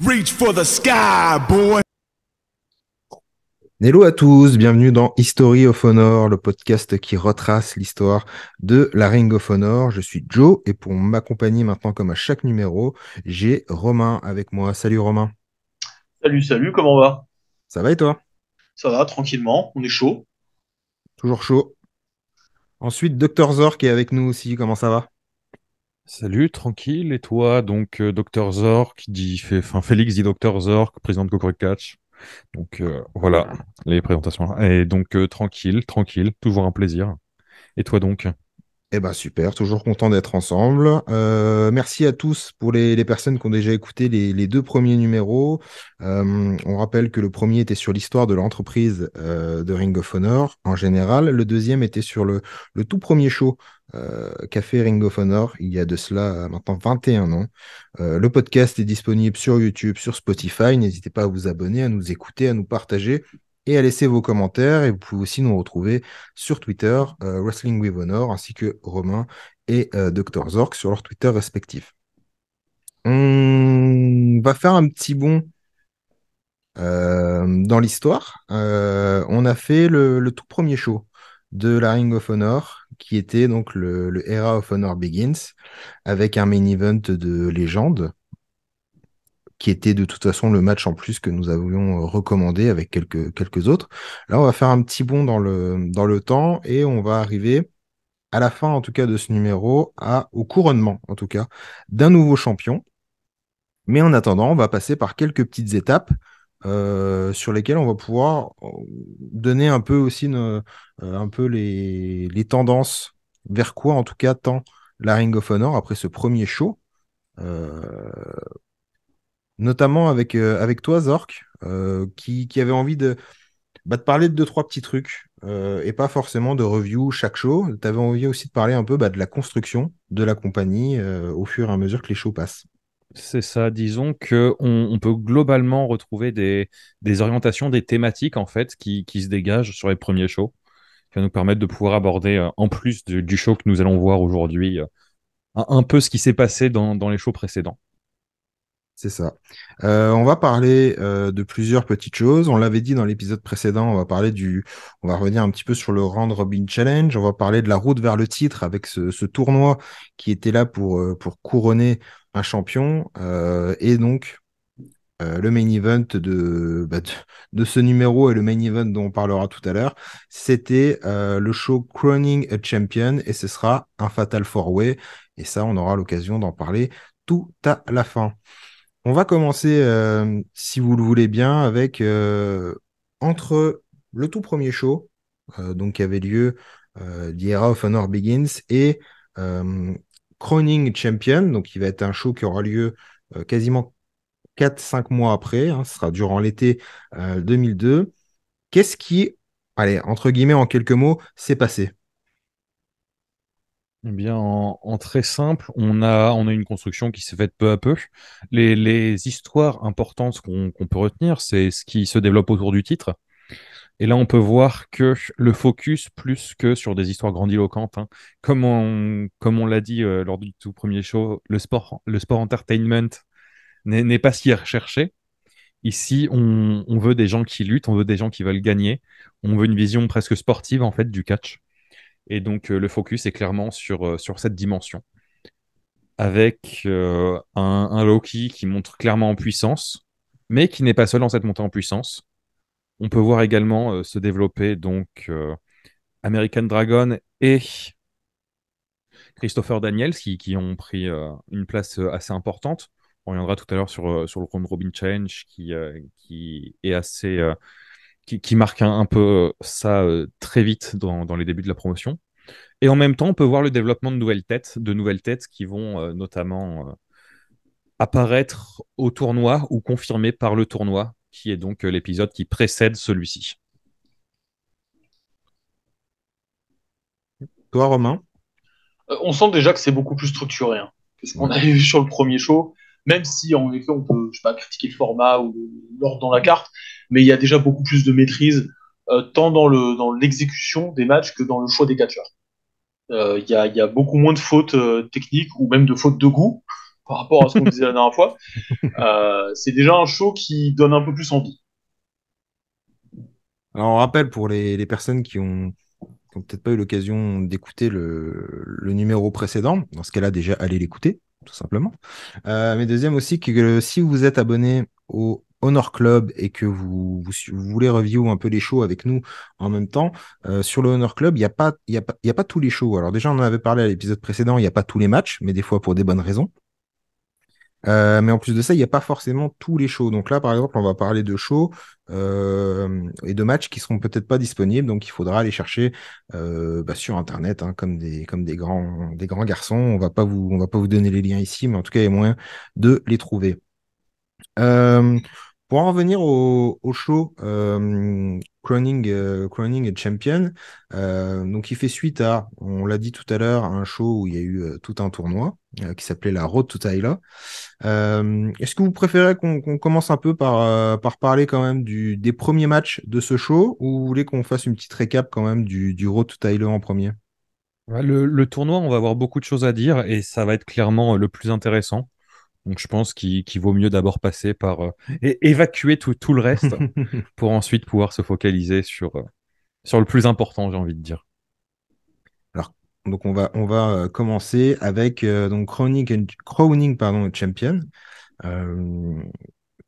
Reach for the sky, boy. Hello à tous, bienvenue dans History of Honor, le podcast qui retrace l'histoire de la Ring of Honor. Je suis Joe et pour m'accompagner maintenant comme à chaque numéro, j'ai Romain avec moi. Salut Romain, Salut, salut, comment on va? ça va et toi? Ça va, tranquillement, on est chaud. Toujours chaud. Ensuite, Dr Zork est avec nous aussi, comment ça va? Salut, tranquille. Et toi, donc Dr Zork, enfin Félix dit Dr Zork, président de Cocorico Catch. Donc voilà les présentations. Et donc tranquille, tranquille, toujours un plaisir. Et toi donc? Eh ben super, toujours content d'être ensemble. Merci à tous pour les personnes qui ont déjà écouté les deux premiers numéros. On rappelle que le premier était sur l'histoire de l'entreprise de Ring of Honor en général. Le deuxième était sur le tout premier show qu'a fait Ring of Honor il y a de cela maintenant 21 ans. Le podcast est disponible sur YouTube, sur Spotify. N'hésitez pas à vous abonner, à nous écouter, à nous partager et à laisser vos commentaires. Et vous pouvez aussi nous retrouver sur Twitter, Wrestling with Honor, ainsi que Romain et Dr Zork sur leurs Twitter respectifs. On va faire un petit bond dans l'histoire. On a fait le tout premier show de la Ring of Honor, qui était donc le Era of Honor Begins, avec un main event de légende, qui était de toute façon le match en plus que nous avions recommandé avec quelques autres. Là, on va faire un petit bond dans le temps et on va arriver à la fin, en tout cas, de ce numéro, au couronnement, en tout cas, d'un nouveau champion. Mais en attendant, on va passer par quelques petites étapes sur lesquelles on va pouvoir donner un peu aussi un peu les tendances vers quoi, en tout cas, tend la Ring of Honor après ce premier show. Euh, Notamment avec toi, Zork, qui avait envie de parler de deux, trois petits trucs et pas forcément de review chaque show. Tu avais envie aussi de parler un peu de la construction de la compagnie au fur et à mesure que les shows passent. C'est ça, disons que on peut globalement retrouver des orientations, des thématiques en fait qui se dégagent sur les premiers shows, qui va nous permettre de pouvoir aborder, en plus du show que nous allons voir aujourd'hui, un peu ce qui s'est passé dans les shows précédents. C'est ça. On va parler de plusieurs petites choses. On l'avait dit dans l'épisode précédent, on va revenir un petit peu sur le Round Robin Challenge. On va parler de la route vers le titre avec ce tournoi qui était là pour couronner un champion. Et donc, le main event de ce numéro et le main event dont on parlera tout à l'heure, c'était le show Crowning a Champion et ce sera un Fatal 4-Way. Et ça, on aura l'occasion d'en parler tout à la fin. On va commencer, si vous le voulez bien, avec entre le tout premier show, donc qui avait lieu The Era of Honor Begins, et euh, Crowning Champion, donc qui va être un show qui aura lieu quasiment 4 5 mois après, hein, ce sera durant l'été 2002. Qu'est-ce qui, allez, entre guillemets, en quelques mots, s'est passé? Eh bien, en très simple, on a une construction qui s'est faite peu à peu. Les histoires importantes qu'on peut retenir, c'est ce qui se développe autour du titre. Et là, on peut voir que le focus, plus que sur des histoires grandiloquentes, hein, comme on l'a dit lors du tout premier show, le sport entertainment n'est pas si recherché. Ici, on veut des gens qui luttent, on veut des gens qui veulent gagner, on veut une vision presque sportive en fait du catch. Et donc, le focus est clairement sur cette dimension, avec un Loki qui montre clairement en puissance, mais qui n'est pas seul dans cette montée en puissance. On peut voir également se développer donc American Dragon et Christopher Daniels qui ont pris une place assez importante. On reviendra tout à l'heure sur le round Robin Challenge qui est assez qui marque un peu ça très vite dans les débuts de la promotion. Et en même temps, on peut voir le développement de nouvelles têtes qui vont notamment apparaître au tournoi ou confirmées par le tournoi, qui est donc l'épisode qui précède celui-ci. Toi, Romain? On sent déjà que c'est beaucoup plus structuré hein, que ce qu'on Ouais. avait vu sur le premier show, même si en effet on peut, je sais pas, critiquer le format ou l'ordre dans la carte, mais il y a déjà beaucoup plus de maîtrise, tant dans l'exécution des matchs que dans le choix des catcheurs. Il y a beaucoup moins de fautes techniques ou même de fautes de goût, par rapport à ce qu'on disait la dernière fois. C'est déjà un show qui donne un peu plus envie. Alors, on rappelle pour les personnes qui ont peut-être pas eu l'occasion d'écouter le numéro précédent. Dans ce cas-là, déjà, allez l'écouter, tout simplement. Mais deuxième aussi, que si vous êtes abonné au Honor Club et que vous voulez review un peu les shows avec nous en même temps, sur le Honor Club, il y a pas tous les shows. Alors déjà, on en avait parlé à l'épisode précédent, il n'y a pas tous les matchs, mais des fois pour des bonnes raisons. Mais en plus de ça, il n'y a pas forcément tous les shows. Donc là, par exemple, on va parler de shows et de matchs qui seront peut-être pas disponibles. Donc il faudra aller chercher sur Internet, hein, comme des grands garçons. On va pas vous donner les liens ici, mais en tout cas, il y a moyen de les trouver. Euh, pour en revenir au show Crowning Champion, donc il fait suite à, on l'a dit tout à l'heure, un show où il y a eu tout un tournoi qui s'appelait la Road to Tyler. Est-ce que vous préférez qu'on commence un peu par parler quand même des premiers matchs de ce show, ou vous voulez qu'on fasse une petite récap quand même du Road to Tyler en premier? Ouais, le tournoi, on va avoir beaucoup de choses à dire et ça va être clairement le plus intéressant. Donc je pense qu'il vaut mieux d'abord passer par évacuer tout le reste pour ensuite pouvoir se focaliser sur le plus important, j'ai envie de dire. Alors, donc on va commencer avec donc Crowning pardon, Champion. Euh,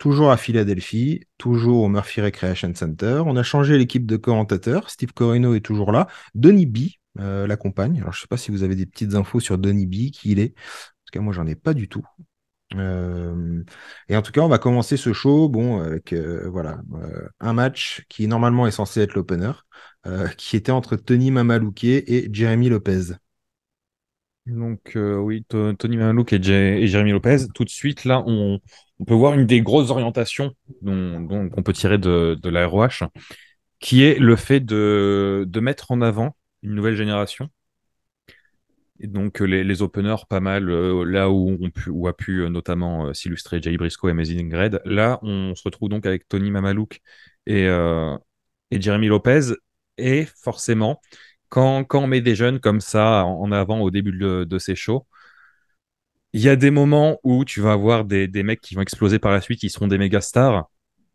Toujours à Philadelphie, toujours au Murphy Recreation Center. On a changé l'équipe de commentateurs. Steve Corino est toujours là. Denis B l'accompagne. Alors, je ne sais pas si vous avez des petites infos sur Denis B, qui il est. En tout cas, moi, j'en ai pas du tout. Et en tout cas, on va commencer ce show avec un match qui normalement est censé être l'opener, qui était entre Tony Mamalouké et Jeremy Lopez. Donc oui, Tony Manouk et Jérémy Lopez, tout de suite là, on peut voir une des grosses orientations qu'on peut tirer de la ROH, qui est le fait de mettre en avant une nouvelle génération. Et donc les openers, pas mal, là où a pu notamment s'illustrer Jay Briscoe et Amazing Red. Là, on se retrouve donc avec Tony Mamalouke et Jeremy Lopez. Et forcément, quand on met des jeunes comme ça en avant au début de ces shows, il y a des moments où tu vas avoir des mecs qui vont exploser par la suite, qui seront des méga stars.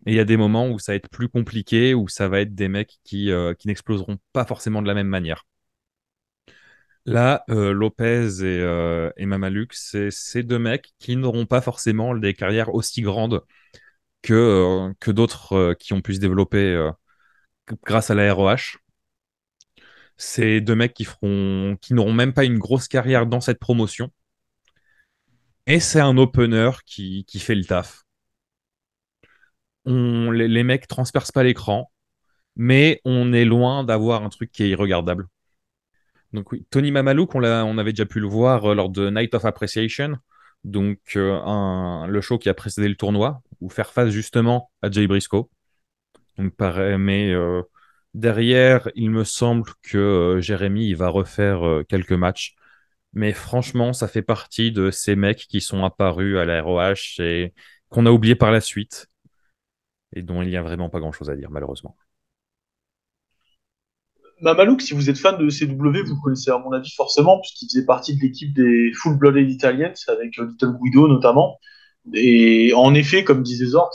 Et il y a des moments où ça va être plus compliqué, où ça va être des mecs qui n'exploseront pas forcément de la même manière. Là, Lopez et Mamaluk, c'est deux mecs qui n'auront pas forcément des carrières aussi grandes que d'autres qui ont pu se développer grâce à la ROH. C'est deux mecs qui n'auront même pas une grosse carrière dans cette promotion. Et c'est un opener qui fait le taf. Les mecs transpercent pas l'écran, mais on est loin d'avoir un truc qui est irregardable. Donc oui, Tony Mamalouke, on avait déjà pu le voir lors de Night of Appreciation, donc le show qui a précédé le tournoi, ou faire face justement à Jay Briscoe. Donc pareil, mais derrière, il me semble que Jérémy il va refaire quelques matchs. Mais franchement, ça fait partie de ces mecs qui sont apparus à la ROH et qu'on a oublié par la suite et dont il n'y a vraiment pas grand-chose à dire, malheureusement. Mamalouke, si vous êtes fan de CW, vous le connaissez à mon avis forcément, puisqu'il faisait partie de l'équipe des Full Blooded Italians, avec Little Guido notamment. Et en effet, comme disait Zork,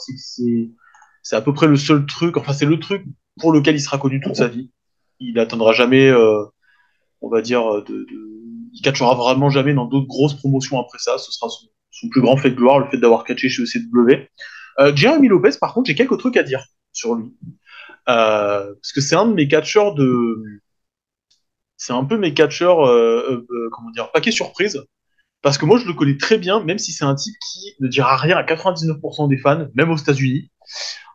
c'est à peu près le seul truc, enfin c'est le truc pour lequel il sera connu toute sa vie. Il n'atteindra jamais, on va dire, il catchera vraiment jamais dans d'autres grosses promotions après ça. Ce sera son plus grand fait de gloire, le fait d'avoir catché chez ECW. Jeremy Lopez, par contre, j'ai quelques trucs à dire sur lui. Parce que c'est un de mes catcheurs c'est un peu mes catcheurs, comment dire, paquet surprise. Parce que moi, je le connais très bien, même si c'est un type qui ne dira rien à 99% des fans, même aux États-Unis.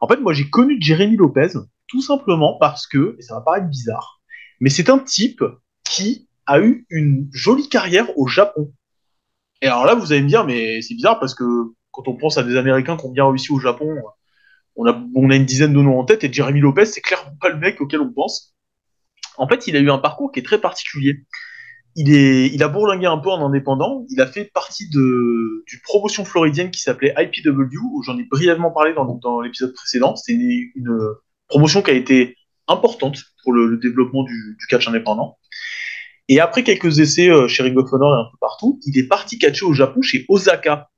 En fait, moi, j'ai connu Jeremy Lopez tout simplement parce que, et ça va paraître bizarre, mais c'est un type qui a eu une jolie carrière au Japon. Et alors là, vous allez me dire, mais c'est bizarre parce que quand on pense à des Américains qui ont bien réussi au Japon, on a une dizaine de noms en tête et Jeremy Lopez, c'est clairement pas le mec auquel on pense. En fait, il a eu un parcours qui est très particulier. Il a bourlingué un peu en indépendant. Il a fait partie d'une promotion floridienne qui s'appelait IPW, où j'en ai brièvement parlé dans l'épisode précédent. C'est une promotion qui a été importante pour le développement du catch indépendant. Et après quelques essais chez Ring of Honor et un peu partout, il est parti catcher au Japon chez Osaka.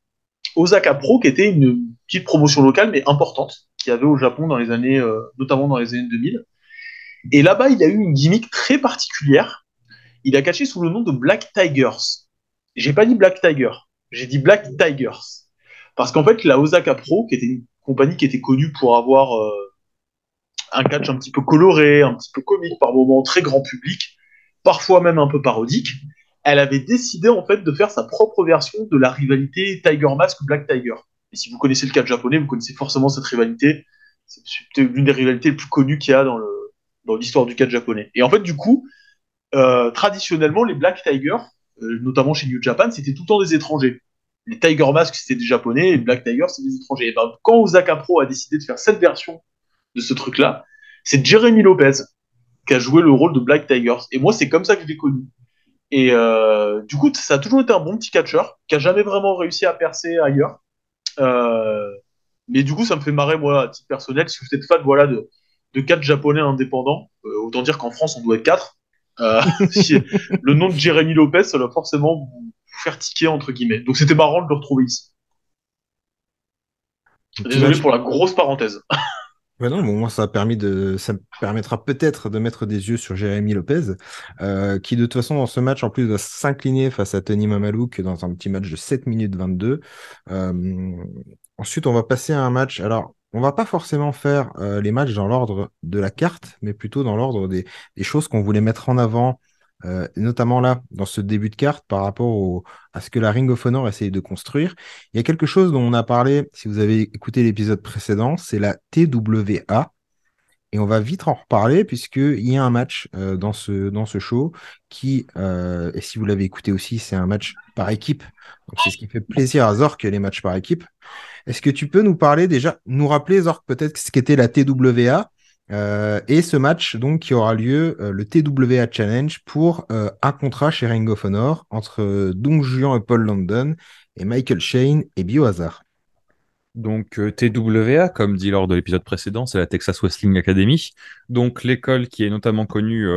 Osaka Pro, qui était une petite promotion locale, mais importante, qu'il y avait au Japon dans les années, notamment dans les années 2000. Et là-bas, il a eu une gimmick très particulière. Il a catché sous le nom de Black Tigers. J'ai pas dit Black Tiger, j'ai dit Black Tigers. Parce qu'en fait, la Osaka Pro, qui était une compagnie qui était connue pour avoir un catch un petit peu coloré, un petit peu comique, par moments très grand public, parfois même un peu parodique, elle avait décidé en fait de faire sa propre version de la rivalité Tiger Mask Black Tiger. Et si vous connaissez le catch japonais, vous connaissez forcément cette rivalité. C'est l'une des rivalités les plus connues qu'il y a dans l'histoire du catch japonais. Et en fait, du coup, traditionnellement, les Black Tigers, notamment chez New Japan, c'était tout le temps des étrangers. Les Tiger Mask, c'était des japonais, et les Black Tigers, c'était des étrangers. Et ben, quand Osaka Pro a décidé de faire cette version de ce truc-là, c'est Jeremy Lopez qui a joué le rôle de Black Tigers. Et moi, c'est comme ça que je l'ai connu. Et du coup, ça a toujours été un bon petit catcheur qui a jamais vraiment réussi à percer ailleurs. Mais du coup, ça me fait marrer, moi, à titre personnel, si vous êtes fan voilà, de catch japonais indépendants, autant dire qu'en France, on doit être 4. Si, le nom de Jeremy Lopez, ça va forcément vous faire tiquer, entre guillemets. Donc c'était marrant de le retrouver ici. Désolé pour la grosse parenthèse. Ouais, non, bon, moi, ça me permettra peut-être de mettre des yeux sur Jérémy Lopez, qui de toute façon, dans ce match, en plus, va s'incliner face à Tony Mamalouke dans un petit match de 7 minutes 22. Ensuite, on va passer à un match. Alors, on va pas forcément faire les matchs dans l'ordre de la carte, mais plutôt dans l'ordre des choses qu'on voulait mettre en avant, notamment là, dans ce début de carte, par rapport à ce que la Ring of Honor essaye de construire. Il y a quelque chose dont on a parlé, si vous avez écouté l'épisode précédent, c'est la TWA. Et on va vite en reparler, puisqu'il y a un match dans ce show qui, et si vous l'avez écouté aussi, c'est un match par équipe. Donc c'est ce qui fait plaisir à Zork, les matchs par équipe. Est-ce que tu peux nous parler déjà, nous rappeler, Zork, peut-être ce qu'était la TWA et ce match donc qui aura lieu, le TWA Challenge, pour un contrat chez Ring of Honor entre Dong Juan et Paul London et Michael Shane et Biohazard. Donc TWA, comme dit lors de l'épisode précédent, c'est la Texas Wrestling Academy. Donc l'école qui est notamment connue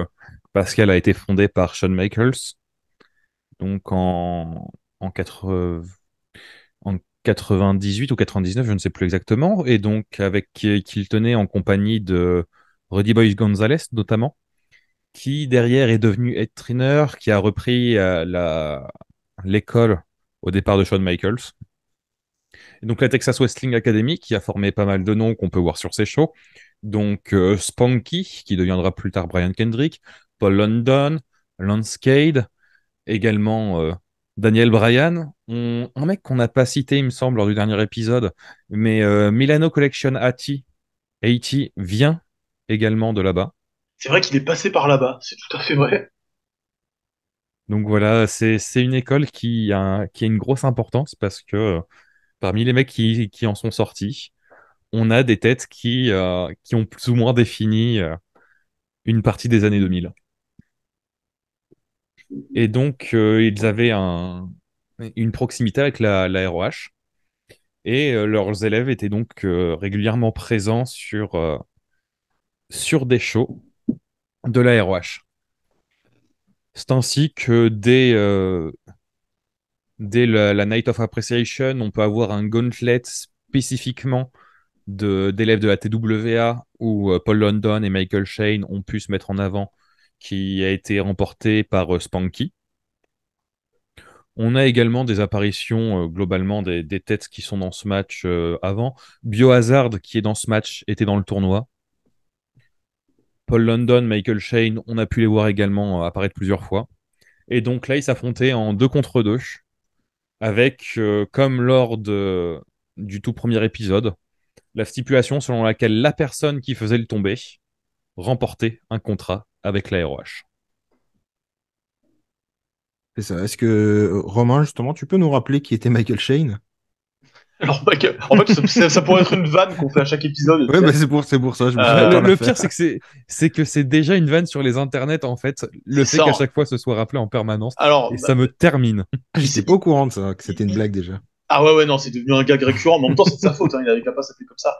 parce qu'elle a été fondée par Shawn Michaels. Donc en 98 ou 99, je ne sais plus exactement. Et donc qu'il tenait en compagnie de Rudy Boy Gonzalez notamment, qui derrière est devenu head trainer, qui a repris l'école au départ de Shawn Michaels. Et donc la Texas Wrestling Academy, qui a formé pas mal de noms qu'on peut voir sur ces shows. Donc Spanky, qui deviendra plus tard Brian Kendrick, Paul London, Lance Cade, également Daniel Bryan. Un mec qu'on n'a pas cité, il me semble, lors du dernier épisode, mais Milano Collection 80 vient également de là-bas. C'est vrai qu'il est passé par là-bas, c'est tout à fait vrai. Donc voilà, c'est une école qui a une grosse importance parce que parmi les mecs qui en sont sortis, on a des têtes qui ont plus ou moins défini une partie des années 2000. Et donc, ils avaient une proximité avec la ROH. Et leurs élèves étaient donc régulièrement présents sur des shows de la ROH. C'est ainsi que dès la Night of Appreciation, on peut avoir un gauntlet spécifiquement d'élèves de la TWA où Paul London et Michael Shane ont pu se mettre en avant, qui a été remporté par Spanky. On a également des apparitions globalement des têtes qui sont dans ce match avant. Biohazard, qui est dans ce match, était dans le tournoi. Paul London, Michael Shane, on a pu les voir également apparaître plusieurs fois. Et donc là, ils s'affrontaient en 2 contre 2, avec, comme lors du tout premier épisode, la stipulation selon laquelle la personne qui faisait le tombé remportait un contrat avec la ROH. C'est ça. Est-ce que, Romain, justement, tu peux nous rappeler qui était Michael Shane? Alors, en fait, ça pourrait être une vanne qu'on fait à chaque épisode. Ouais, bah c'est pour ça. Je me suis le pire, c'est que c'est déjà une vanne sur les internets, en fait. Le fait qu'à chaque fois ce soit rappelé en permanence. Alors, et ça me termine. J'étais pas au courant de ça, que c'était une blague déjà. Ah ouais, non, c'est devenu un gag récurrent. Mais en même temps, c'est de sa faute, hein, il avait qu'à pas s'appeler comme ça.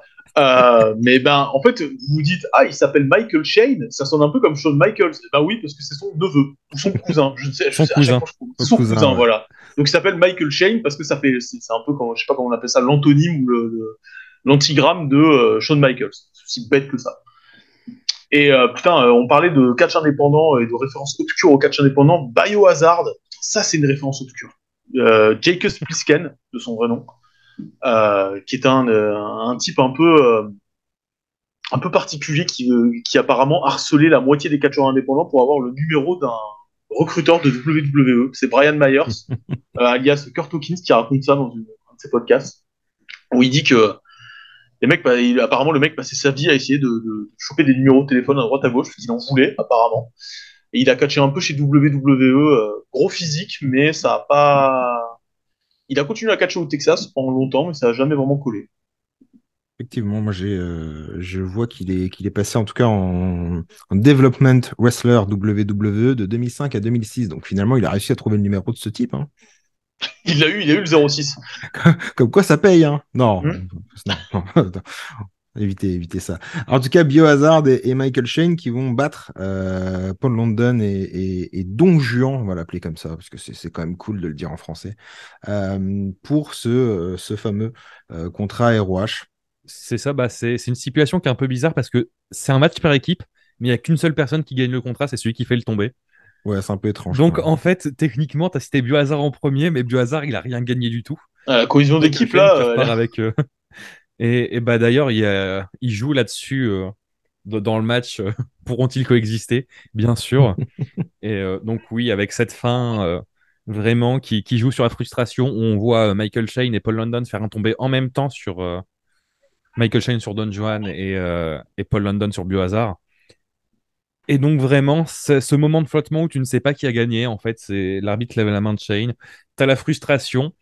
Mais ben, en fait, vous vous dites, ah, il s'appelle Michael Shane, ça sonne un peu comme Shawn Michaels. Ben oui, parce que c'est son neveu, ou son cousin, Son à chaque cousin. fois je trouve. Son C'est son cousin, cousin, ouais. voilà. Donc il s'appelle Michael Shane parce que ça fait, c'est un peu, je sais pas comment on appelle ça, l'antonyme ou l'antigramme de Shawn Michaels. C'est aussi bête que ça. Et putain, on parlait de catch indépendant et de références obscures au catch indépendant. Biohazard, ça c'est une référence obscure. Jake Plisken, de son vrai nom, qui est un type un peu particulier qui apparemment harcelait la moitié des catcheurs indépendants pour avoir le numéro d'un recruteur de WWE. C'est Brian Myers, alias Kurt Hawkins, qui raconte ça dans un de ses podcasts, où il dit que les mecs, apparemment, le mec passait sa vie à essayer de choper des numéros de téléphone à droite à gauche, parce qu'il en voulait, apparemment. Et il a catché un peu chez WWE, gros physique, mais ça a pas. Il a continué à catcher au Texas pendant longtemps, mais ça a jamais vraiment collé. Effectivement, moi je vois qu'il est passé en tout cas en Development Wrestler WWE de 2005 à 2006. Donc finalement, il a réussi à trouver le numéro de ce type, hein. Il a eu le 06. Comme quoi ça paye, hein. Non, Hmm. non, non. Évitez ça. En tout cas, Biohazard et Michael Shane qui vont battre Paul London et Don Juan, on va l'appeler comme ça, parce que c'est quand même cool de le dire en français, pour ce fameux contrat ROH. C'est ça, bah, c'est une stipulation qui est un peu bizarre parce que c'est un match par équipe, mais il n'y a qu'une seule personne qui gagne le contrat, c'est celui qui fait le tomber. Ouais, c'est un peu étrange quand Donc même. en fait, techniquement, tu as cité Biohazard en premier, mais Biohazard, il a rien gagné du tout. La cohésion Michael d'équipe, Shane qui là, repart avec. Et bah d'ailleurs, il joue là-dessus dans le match. Pourront-ils coexister? Bien sûr. Et donc oui, avec cette fin vraiment qui joue sur la frustration, où on voit Michael Shane et Paul London faire un tombé en même temps sur Michael Shane sur Don Juan et Paul London sur Biohazard. Et donc vraiment, ce moment de flottement où tu ne sais pas qui a gagné, en fait, c'est l'arbitre lève la main de Shane, t'as la frustration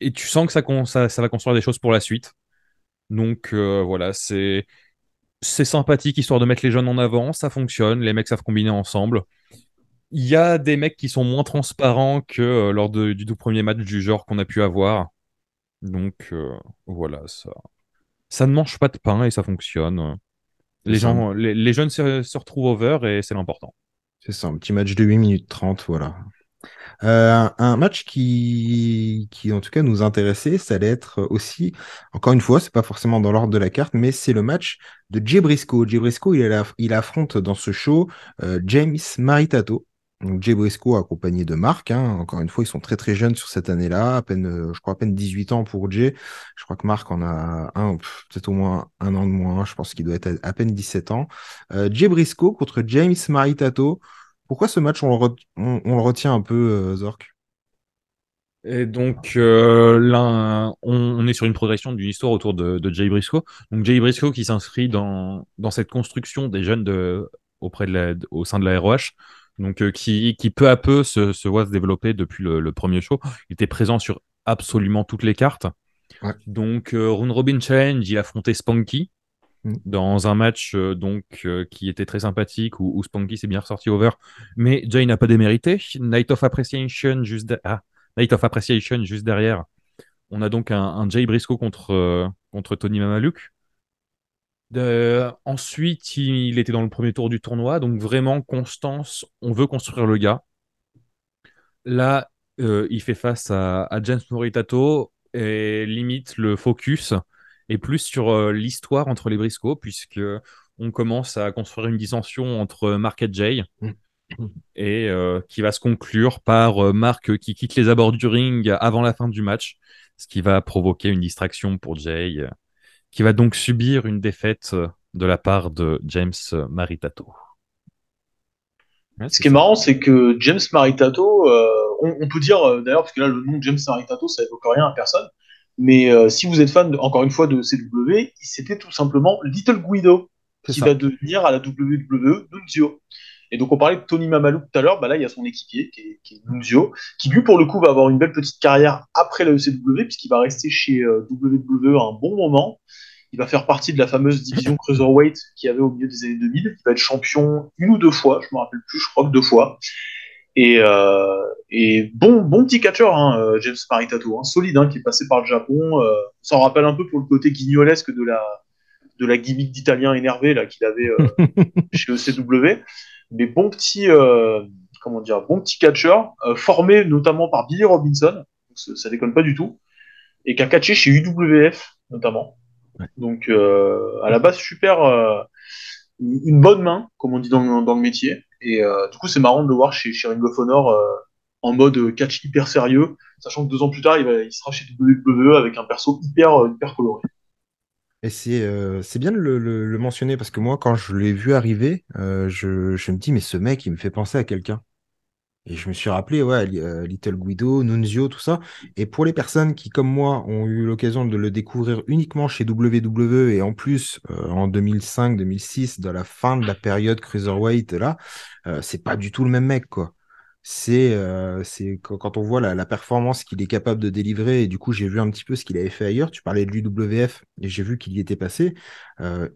et tu sens que ça va construire des choses pour la suite. Donc voilà, c'est sympathique histoire de mettre les jeunes en avant, ça fonctionne, les mecs savent combiner ensemble. Il y a des mecs qui sont moins transparents que lors du tout premier match du genre qu'on a pu avoir. Donc voilà, ça ne mange pas de pain et ça fonctionne. C'est ça, Les jeunes se retrouvent over et c'est l'important. c'est ça, un petit match de 8 minutes 30, voilà. Un match qui, en tout cas, nous intéressait, ça allait être aussi, encore une fois, c'est pas forcément dans l'ordre de la carte, mais c'est le match de Jay Briscoe. Jay Briscoe, il affronte dans ce show James Maritato. Donc, Jay Briscoe accompagné de Mark, hein. Encore une fois, ils sont très très jeunes sur cette année-là, à peine, je crois à peine 18 ans pour Jay. Je crois que Mark en a peut-être au moins un an de moins. Je pense qu'il doit être à peine 17 ans. Jay Briscoe contre James Maritato. Pourquoi ce match, on le retient un peu, Zork? Et donc là, on est sur une progression d'une histoire autour de Jay Briscoe. Donc Jay Briscoe qui s'inscrit dans cette construction des jeunes au sein de la ROH. Donc qui peu à peu se voit se développer depuis le premier show. Il était présent sur absolument toutes les cartes. Ouais. Donc Round Robin Challenge, il affrontait Spanky Mm. dans un match qui était très sympathique où Spanky s'est bien ressorti over, mais Jay n'a pas démérité. Night of Appreciation juste derrière. On a donc un Jay Briscoe contre Tony Mamaluke. Ensuite, il était dans le premier tour du tournoi, donc vraiment constance. On veut construire le gars. Là, il fait face à James Moritato et limite le focus est plus sur l'histoire entre les Briscoe, puisque on commence à construire une dissension entre Mark et Jay Mm. et qui va se conclure par Mark qui quitte les abords du ring avant la fin du match, ce qui va provoquer une distraction pour Jay, qui va donc subir une défaite de la part de James Maritato. Ouais, Ce c'est qui est ça. marrant, c'est que James Maritato, on peut dire d'ailleurs, parce que là le nom de James Maritato, ça évoque rien à personne, mais si vous êtes fan, encore une fois, de CW, c'était tout simplement Little Guido, C'est qui ça. va devenir à la WWE Nunzio. Et donc on parlait de Tony Mamalouke tout à l'heure, bah là il y a son équipier qui est Nunzio, qui lui pour le coup va avoir une belle petite carrière après la ECW, puisqu'il va rester chez WWE un bon moment. Il va faire partie de la fameuse division Cruiserweight qu'il y avait au milieu des années 2000. Il va être champion une ou deux fois, je me rappelle plus, je crois que deux fois. Et bon petit catcheur, hein, James Maritato, hein, solide, hein, qui est passé par le Japon. Ça en rappelle un peu pour le côté guignolesque de la gimmick d'Italien énervé là qu'il avait chez ECW. Mais comment dire, bon petit catcheur, formé notamment par Billy Robinson, donc ça déconne pas du tout, et qui a catché chez UWF notamment. Ouais. Donc à la base super, une bonne main, comme on dit dans le métier. Et du coup c'est marrant de le voir chez Ring of Honor en mode catch hyper sérieux, sachant que 2 ans plus tard il sera chez WWE avec un perso hyper coloré. Et c'est bien de le mentionner parce que moi, quand je l'ai vu arriver, je me dis, mais ce mec, il me fait penser à quelqu'un. Et je me suis rappelé, ouais, Little Guido, Nunzio, tout ça. Et pour les personnes qui, comme moi, ont eu l'occasion de le découvrir uniquement chez WWE et en plus en 2005-2006, dans la fin de la période Cruiserweight, là, c'est pas du tout le même mec, quoi. C'est quand on voit la performance qu'il est capable de délivrer, et du coup, j'ai vu un petit peu ce qu'il avait fait ailleurs. Tu parlais de l'UWF et j'ai vu qu'il y était passé.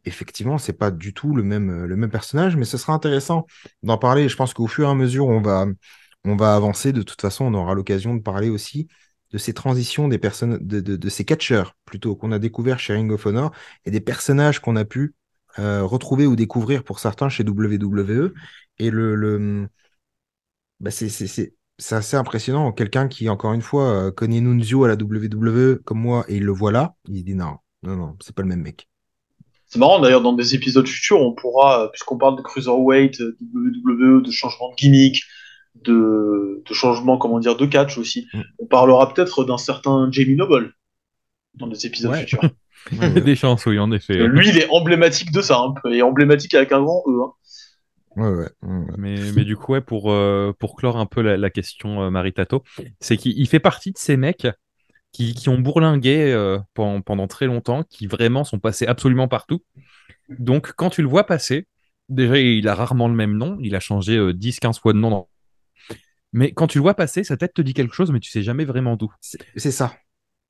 Effectivement, c'est pas du tout le même personnage, mais ce sera intéressant d'en parler. Je pense qu'au fur et à mesure, on va avancer. De toute façon, on aura l'occasion de parler aussi de ces transitions des personnes, de ces catcheurs plutôt qu'on a découvert chez Ring of Honor et des personnages qu'on a pu retrouver ou découvrir pour certains chez WWE. Et bah, c'est assez impressionnant. Quelqu'un qui, encore une fois, connaît Nunzio à la WWE comme moi et il le voit là, il se dit non, c'est pas le même mec. C'est marrant d'ailleurs, dans des épisodes futurs, on pourra, puisqu'on parle de Cruiserweight, WWE, de changement de gimmick, de changement, comment dire, de catch aussi, Mm. on parlera peut-être d'un certain Jamie Noble dans des épisodes Ouais. futurs. Il y a des chances, oui, en effet. Lui, il est emblématique de ça, hein, et emblématique avec un grand E. Hein. Ouais. Mais du coup, ouais, pour clore un peu la question Maritato, c'est qu'il fait partie de ces mecs qui ont bourlingué pendant très longtemps, qui vraiment sont passés absolument partout. Donc, quand tu le vois passer, déjà, il a rarement le même nom, il a changé 10-15 fois de nom. Mais quand tu le vois passer, sa tête te dit quelque chose, mais tu sais jamais vraiment d'où. C'est ça.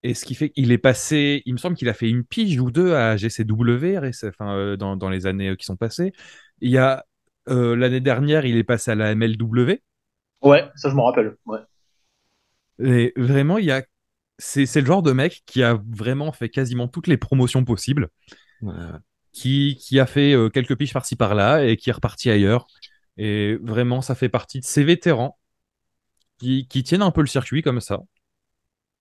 Et ce qui fait qu'il est passé, il me semble qu'il a fait une pige ou deux à GCW enfin, dans les années qui sont passées. Il y a l'année dernière, il est passé à la MLW. Ouais, ça je m'en rappelle. Ouais. Et vraiment, c'est le genre de mec qui a vraiment fait quasiment toutes les promotions possibles, Ouais. qui a fait quelques piges par-ci par-là et qui est reparti ailleurs. Et vraiment, ça fait partie de ces vétérans qui tiennent un peu le circuit comme ça,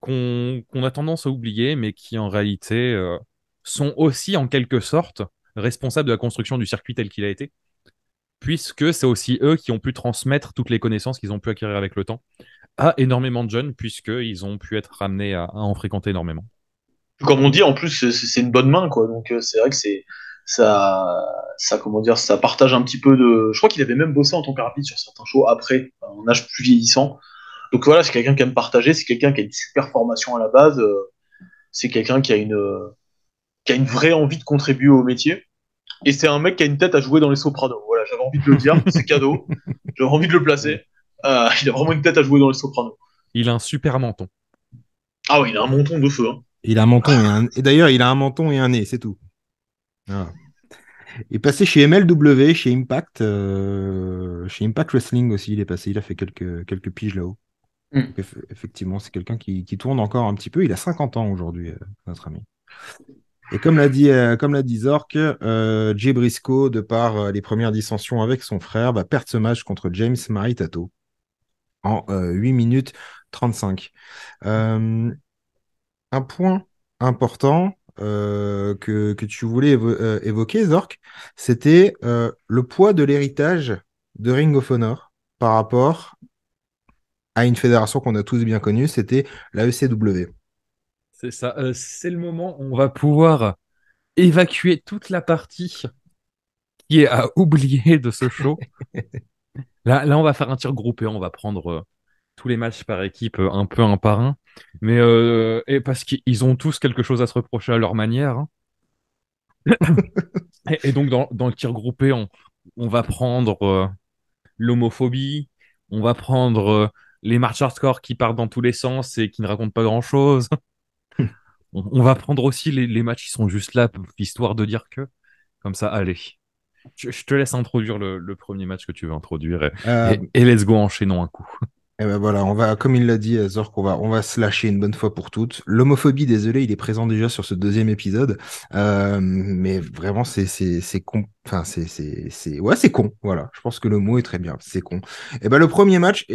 qu'on a tendance à oublier, mais qui en réalité sont aussi en quelque sorte responsables de la construction du circuit tel qu'il a été, puisque c'est aussi eux qui ont pu transmettre toutes les connaissances qu'ils ont pu acquérir avec le temps à énormément de jeunes, puisqu'ils ont pu être ramenés à en fréquenter énormément. Comme on dit, en plus, c'est une bonne main, quoi. Donc c'est vrai que ça, comment dire, ça partage un petit peu de. Je crois qu'il avait même bossé en tant qu'arbitre sur certains shows après, en âge plus vieillissant. Donc voilà, c'est quelqu'un qui aime partager, c'est quelqu'un qui a une super formation à la base, c'est quelqu'un qui a une vraie envie de contribuer au métier. Et c'est un mec qui a une tête à jouer dans les Sopranos. Voilà, j'avais envie de le dire, c'est cadeau. J'avais envie de le placer. Il a vraiment une tête à jouer dans les Sopranos. Il a un super menton. Ah oui, il a un menton de feu. Hein. Il a un menton et d'ailleurs, il a un menton et un nez, c'est tout. Voilà. Il est passé chez MLW, chez Impact Wrestling aussi, il est passé, il a fait quelques piges là-haut. Donc, effectivement, c'est quelqu'un qui tourne encore un petit peu. Il a 50 ans aujourd'hui, notre ami. Et comme l'a dit Zork, Jay Briscoe, de par les premières dissensions avec son frère, va perdre ce match contre James Maritato en 8 minutes 35. Un point important que tu voulais évoquer, Zork, c'était le poids de l'héritage de Ring of Honor par rapport à une fédération qu'on a tous bien connue, c'était la ECW. C'est ça. C'est le moment où on va pouvoir évacuer toute la partie qui est à oublier de ce show. Là, on va faire un tir groupé. On va prendre tous les matchs par équipe, un peu un par un. Mais et parce qu'ils ont tous quelque chose à se reprocher à leur manière. Hein. Et donc, dans le tir groupé, on va prendre l'homophobie. On va prendre les matchs hardcore qui partent dans tous les sens et qui ne racontent pas grand-chose. On va prendre aussi les matchs qui sont juste là, histoire de dire que. Comme ça, allez. Je te laisse introduire le premier match que tu veux introduire Euh, et let's go, enchaînons un coup. et ben voilà, on va, comme il l'a dit, Zork, on va se lâcher une bonne fois pour toutes. L'homophobie, désolé, il est présent déjà sur ce deuxième épisode, mais vraiment, c'est con. Enfin, ouais, c'est con. Voilà, je pense que le mot est très bien. C'est con. Et ben le premier match,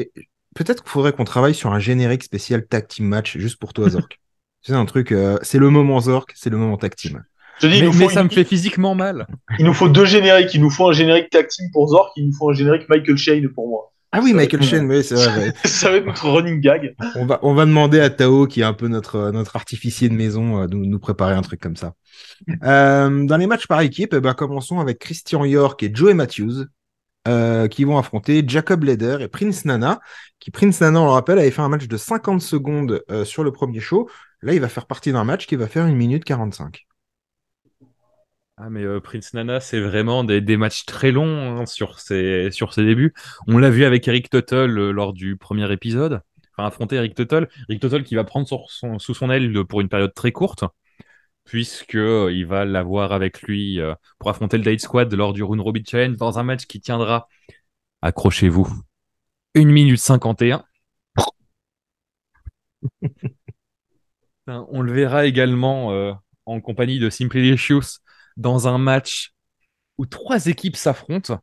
peut-être qu'il faudrait qu'on travaille sur un générique spécial tag team match juste pour toi, Zork. C'est un truc, c'est le moment Zork, c'est le moment tag team. Je te dis, Mais ça me fait physiquement mal. il nous faut deux génériques. Il nous faut un générique tag team pour Zork, il nous faut un générique Michael Shane pour moi. Ah oui, Ça va Michael être Shane, oui, c'est vrai. Ouais. ça va être notre running gag. On va demander à Tao, qui est un peu notre artificier de maison, de nous préparer un truc comme ça. Dans les matchs par équipe, eh ben, commençons avec Christian York et Joey Matthews, qui vont affronter Jacob Leder et Prince Nana, Prince Nana, on le rappelle, avait fait un match de 50 secondes sur le premier show. Là, il va faire partie d'un match qui va faire 1 minute 45. Ah mais Prince Nana, c'est vraiment des matchs très longs, hein, sur ses débuts. On l'a vu avec Eric Tuttle lors du premier épisode. Enfin, affronter Eric Tuttle. Eric Tuttle qui va prendre sous son aile pour une période très courte, puisque il va l'avoir avec lui pour affronter le Date Squad lors du Round Robin Challenge dans un match qui tiendra, accrochez-vous, 1 minute 51. On le verra également en compagnie de Simply Licious dans un match où trois équipes s'affrontent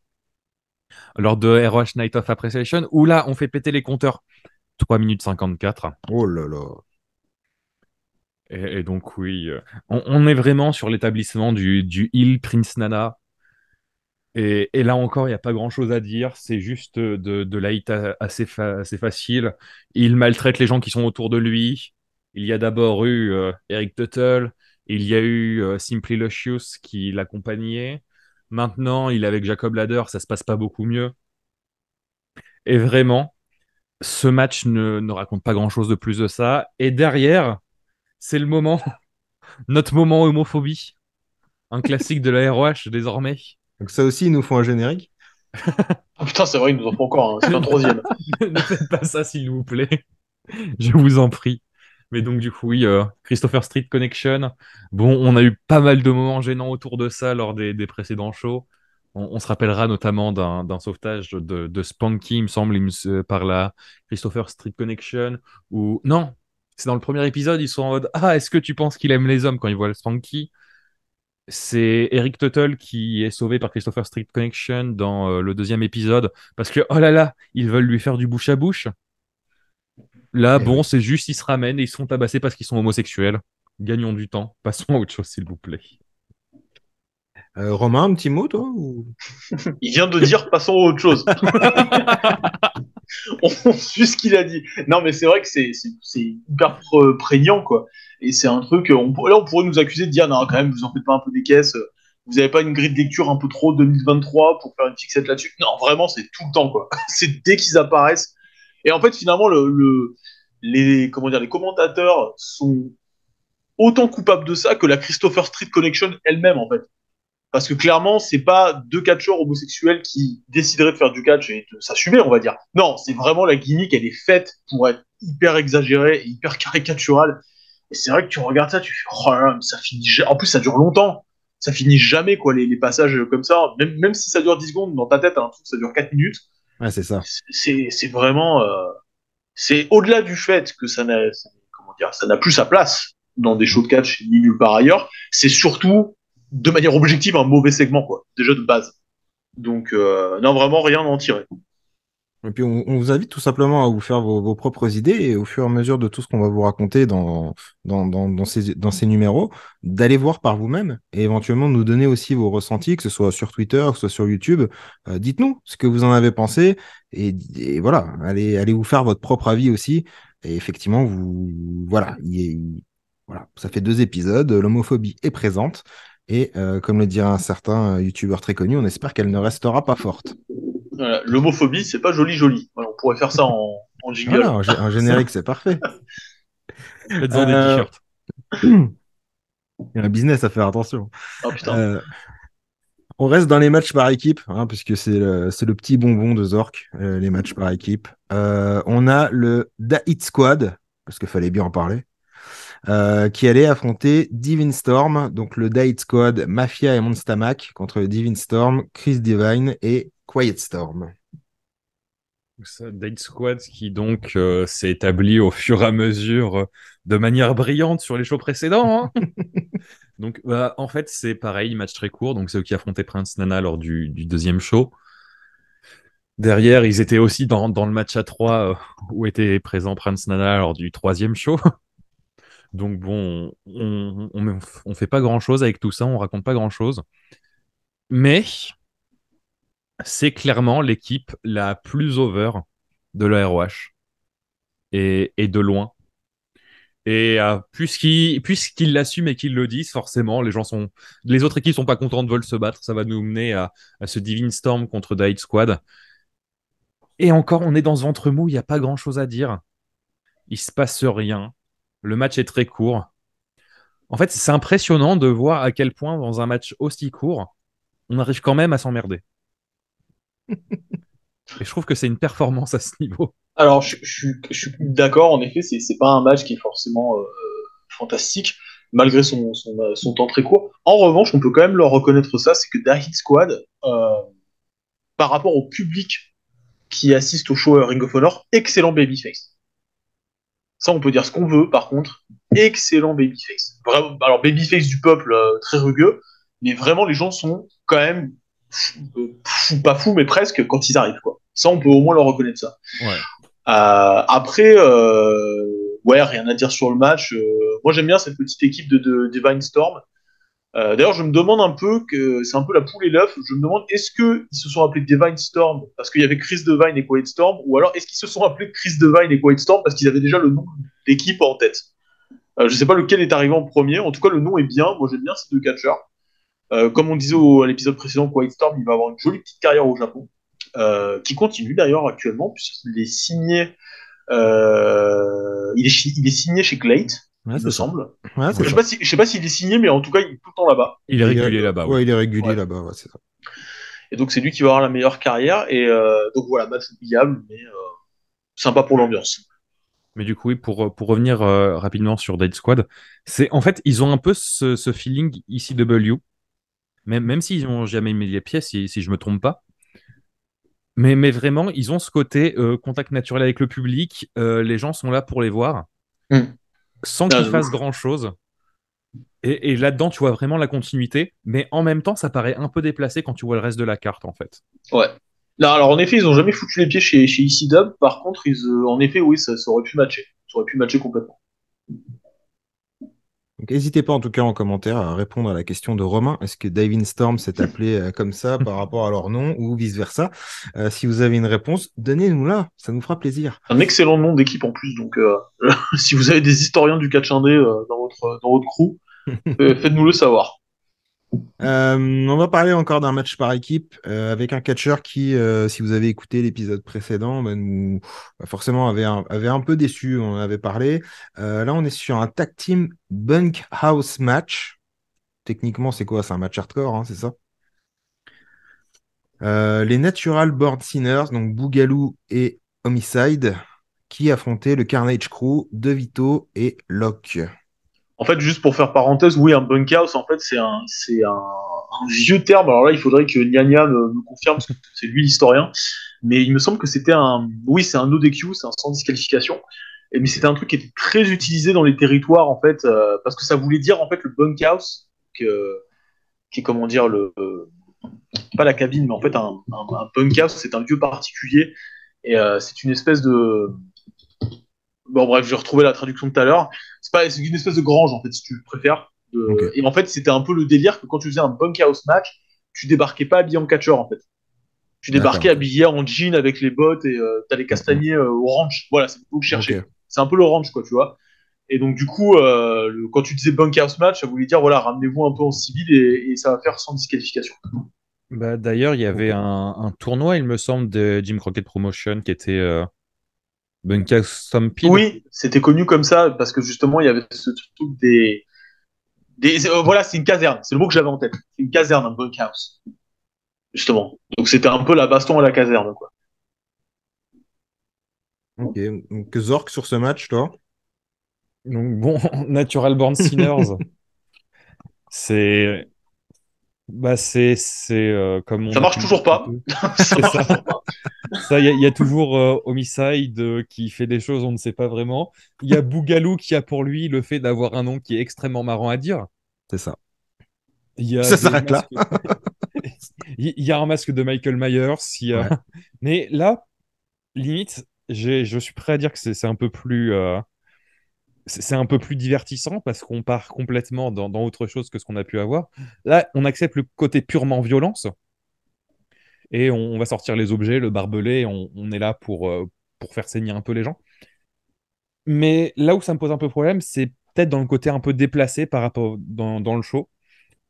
lors de ROH Night of Appreciation, où là, on fait péter les compteurs 3 minutes 54. Oh là là. Et donc, oui, on est vraiment sur l'établissement du heel Prince Nana. Et là encore, il n'y a pas grand-chose à dire. C'est juste de la hit assez facile. Il maltraite les gens qui sont autour de lui. Il y a d'abord eu Eric Tuttle. Il y a eu Simply Luscious qui l'accompagnait. Maintenant, il est avec Jacob Ladder. Ça se passe pas beaucoup mieux. Et vraiment, ce match ne raconte pas grand-chose de plus de ça. Et derrière, c'est le moment, notre moment homophobie. Un classique de la ROH désormais. Donc ça aussi, il nous faut un générique. Ah putain, c'est vrai, il nous en faut encore. Hein. C'est un troisième. Ne faites pas ça, s'il vous plaît. Je vous en prie. Mais donc, du coup, oui, Christopher Street Connection. Bon, on a eu pas mal de moments gênants autour de ça lors des précédents shows. On se rappellera notamment d'un sauvetage de Spanky, il me semble, par la Christopher Street Connection. Ou non, c'est dans le premier épisode, ils sont en mode Ah, est-ce que tu penses qu'il aime les hommes quand il voit le Spanky? C'est Eric Tuttle qui est sauvé par Christopher Street Connection dans le deuxième épisode parce que, oh là là, ils veulent lui faire du bouche à bouche. Là, Eh bon, oui. c'est juste, ils se ramènent et ils se font tabasser parce qu'ils sont homosexuels. Gagnons du temps. Passons à autre chose, s'il vous plaît. Romain, un petit mot, toi Il vient de dire passons à autre chose. On suit ce qu'il a dit. Non, mais c'est vrai que c'est hyper prégnant, quoi. Et c'est un truc, là, on pourrait nous accuser de dire, non, quand même, vous en faites pas un peu des caisses, vous avez pas une grille de lecture un peu trop 2023 pour faire une fixette là-dessus. Non, vraiment, c'est tout le temps, quoi. C'est dès qu'ils apparaissent. Et en fait, finalement, comment dire, les commentateurs sont autant coupables de ça que la Christopher Street Connection elle-même, en fait. Parce que clairement, c'est pas deux catcheurs homosexuels qui décideraient de faire du catch et de s'assumer, on va dire. Non, c'est vraiment la gimmick, elle est faite pour être hyper exagérée et hyper caricaturale. Et c'est vrai que tu regardes ça, tu fais, oh là là, mais ça finit jamais. En plus, ça dure longtemps. Ça finit jamais, quoi, les passages comme ça. Même si ça dure 10 secondes, dans ta tête, un truc, ça dure 4 minutes. Ouais, c'est ça. C'est vraiment, c'est au-delà du fait que comment dire, ça n'a plus sa place dans des shows de catch ni nulle part ailleurs. C'est surtout, de manière objective, un mauvais segment, quoi, déjà de base. Donc, non, vraiment rien à en tirer. Et puis, on vous invite tout simplement à vous faire vos propres idées et au fur et à mesure de tout ce qu'on va vous raconter dans ces numéros, d'aller voir par vous-même et éventuellement nous donner aussi vos ressentis, que ce soit sur Twitter, que ce soit sur YouTube. Dites-nous ce que vous en avez pensé et voilà, allez vous faire votre propre avis aussi. Et effectivement, voilà, voilà, ça fait 2 épisodes, l'homophobie est présente et comme le dirait un certain YouTuber très connu, on espère qu'elle ne restera pas forte. Voilà, l'homophobie, c'est pas joli. Voilà, on pourrait faire ça en Voilà, jingle. un générique, c'est parfait. Faites-en des Euh, t-shirts. Il y a un business à faire, attention. Oh putain. On reste dans les matchs par équipe, hein, puisque c'est le petit bonbon de Zork, les matchs par équipe. On a le Da Hit Squad, parce qu'il fallait bien en parler. qui allait affronter Divine Storm, donc le Diet Squad, Mafia et Monsta Mac, contre Divine Storm, Chris Divine et Quiet Storm. Date Squad qui donc s'est établi au fur et à mesure de manière brillante sur les shows précédents. Hein. Donc en fait c'est pareil, match très court, donc c'est eux qui affrontaient Prince Nana lors du deuxième show. Derrière, ils étaient aussi dans le match à 3 où était présent Prince Nana lors du troisième show. Donc bon, on fait pas grand-chose avec tout ça, on raconte pas grand-chose. Mais c'est clairement l'équipe la plus over de la ROH. Et de loin. Et puisqu'ils l'assument et qu'ils le disent, forcément, les autres équipes sont pas contentes, veulent se battre. Ça va nous mener à ce Divine Storm contre Diet Squad. Et encore, on est dans ce ventre mou, il n'y a pas grand-chose à dire. Il se passe rien. Le match est très court. En fait, c'est impressionnant de voir à quel point, dans un match aussi court, on arrive quand même à s'emmerder. Et je trouve que c'est une performance à ce niveau. Alors, je suis d'accord, en effet, c'est pas un match qui est forcément fantastique, malgré son temps très court. En revanche, on peut quand même leur reconnaître ça, c'est que Dahit Squad, par rapport au public qui assiste au show Ring of Honor, excellent babyface. Ça, on peut dire ce qu'on veut, par contre, excellent babyface. Vraiment, alors, babyface du peuple, très rugueux, mais vraiment, les gens sont quand même pas fous, mais presque quand ils arrivent, quoi. Ça, on peut au moins leur reconnaître ça. Ouais. Après, ouais, rien à dire sur le match. Moi, j'aime bien cette petite équipe de Divine Storm. D'ailleurs, je me demande un peu, que c'est un peu la poule et l'œuf, je me demande est-ce qu'ils se sont appelés Divine Storm parce qu'il y avait Chris Divine et Quiet Storm, ou alors est-ce qu'ils se sont appelés Chris Divine et Quiet Storm parce qu'ils avaient déjà le nom d'équipe en tête. Je sais pas lequel est arrivé en premier, en tout cas le nom est bien, moi j'aime bien ces deux catcheurs. Comme on disait à l'épisode précédent, Quiet Storm, il va avoir une jolie petite carrière au Japon, qui continue d'ailleurs actuellement, puisqu'il est signé, il est signé chez Glade, Ouais, il me semble. Ouais, c'est ça. Je sais pas s'il est signé, mais en tout cas, il est tout le temps là-bas. Il est régulier là-bas. Ouais, il est régulier Ouais. là-bas, ouais, c'est ça. Et donc, c'est lui qui va avoir la meilleure carrière. Et donc, voilà, match oubliable, mais sympa pour l'ambiance. Mais du coup, oui, pour revenir rapidement sur Dead Squad, en fait, ils ont un peu ce feeling ECW, même s'ils n'ont jamais mis les pièces, si je me trompe pas. Mais vraiment, ils ont ce côté contact naturel avec le public. Les gens sont là pour les voir, sans qu'ils fassent grand-chose. Et là-dedans, tu vois vraiment la continuité. Mais en même temps, ça paraît un peu déplacé quand tu vois le reste de la carte, en fait. Ouais. Non, alors, en effet, ils ont jamais foutu les pieds chez ECW. Par contre, en effet, oui, ça aurait pu matcher. Ça aurait pu matcher complètement. Donc, n'hésitez pas en tout cas en commentaire à répondre à la question de Romain. Est-ce que Divine Storm s'est appelé comme ça par rapport à leur nom ou vice-versa? Si vous avez une réponse, donnez-nous-la, ça nous fera plaisir. Un excellent nom d'équipe en plus. Donc, si vous avez des historiens du catch indé dans votre crew, faites-nous le savoir. On va parler encore d'un match par équipe avec un catcheur qui, si vous avez écouté l'épisode précédent, nous forcément avait un peu déçu, on en avait parlé. Là, on est sur un tag team bunkhouse match. Techniquement, c'est quoi? C'est un match hardcore, hein, c'est ça? Les Natural Born Sinners, donc Boogaloo et Homicide, qui affrontaient le Carnage Crew, De Vito et Locke. En fait, juste pour faire parenthèse, oui, un bunkhouse, en fait, c'est un vieux terme. Alors là, il faudrait que Nya me confirme, parce que c'est lui l'historien. Mais il me semble que oui, c'est un no DQ, c'est un sans disqualification. Mais c'était un truc qui était très utilisé dans les territoires, en fait, parce que ça voulait dire, en fait, le bunkhouse, qui est, comment dire, pas la cabine, mais en fait, un bunkhouse, c'est un lieu particulier. Et c'est une espèce de, bon, bref, j'ai retrouvé la traduction tout à l'heure. C'est une espèce de grange, en fait, si tu préfères. Okay. Et en fait, c'était un peu le délire que quand tu faisais un bunkhouse match, tu débarquais pas habillé en catcheur, en fait. Tu débarquais habillé en jean avec les bottes et t'as les castaniers orange. Voilà, c'est ce que je cherchais. Okay. C'est un peu l'orange, quoi, tu vois. Et donc, du coup, quand tu disais bunkhouse match, ça voulait dire, voilà, ramenez-vous un peu en civil et ça va faire sans disqualification. Bah, d'ailleurs, il y avait un tournoi, il me semble, de Jim Crockett Promotion qui était Bunkhouse Stampede. Oui, c'était connu comme ça parce que justement, il y avait ce truc voilà, c'est une caserne. C'est le mot que j'avais en tête. C'est une caserne, un bunkhouse. Justement. Donc c'était un peu la baston à la caserne, quoi. Ok. Donc Zork sur ce match, toi? Donc bon, Natural Born Sinners, c'est comme on Ça a marche pu le toujours voir un pas. peu. Ça C'est marche ça. toujours pas. Ça, il y a toujours Homicide qui fait des choses on ne sait pas vraiment. Il y a Bougalou qui a pour lui le fait d'avoir un nom qui est extrêmement marrant à dire. C'est ça. Il y a Ça des s'arrête là. masques. Il y a un masque de Michael Myers. Ouais. Mais là, limite, je suis prêt à dire que c'est un peu plus, c'est un peu plus divertissant parce qu'on part complètement dans autre chose que ce qu'on a pu avoir. Là, on accepte le côté purement violence et on va sortir les objets, le barbelé, et on est là pour faire saigner un peu les gens. Mais là où ça me pose un peu problème, c'est peut-être dans le côté un peu déplacé par rapport dans le show,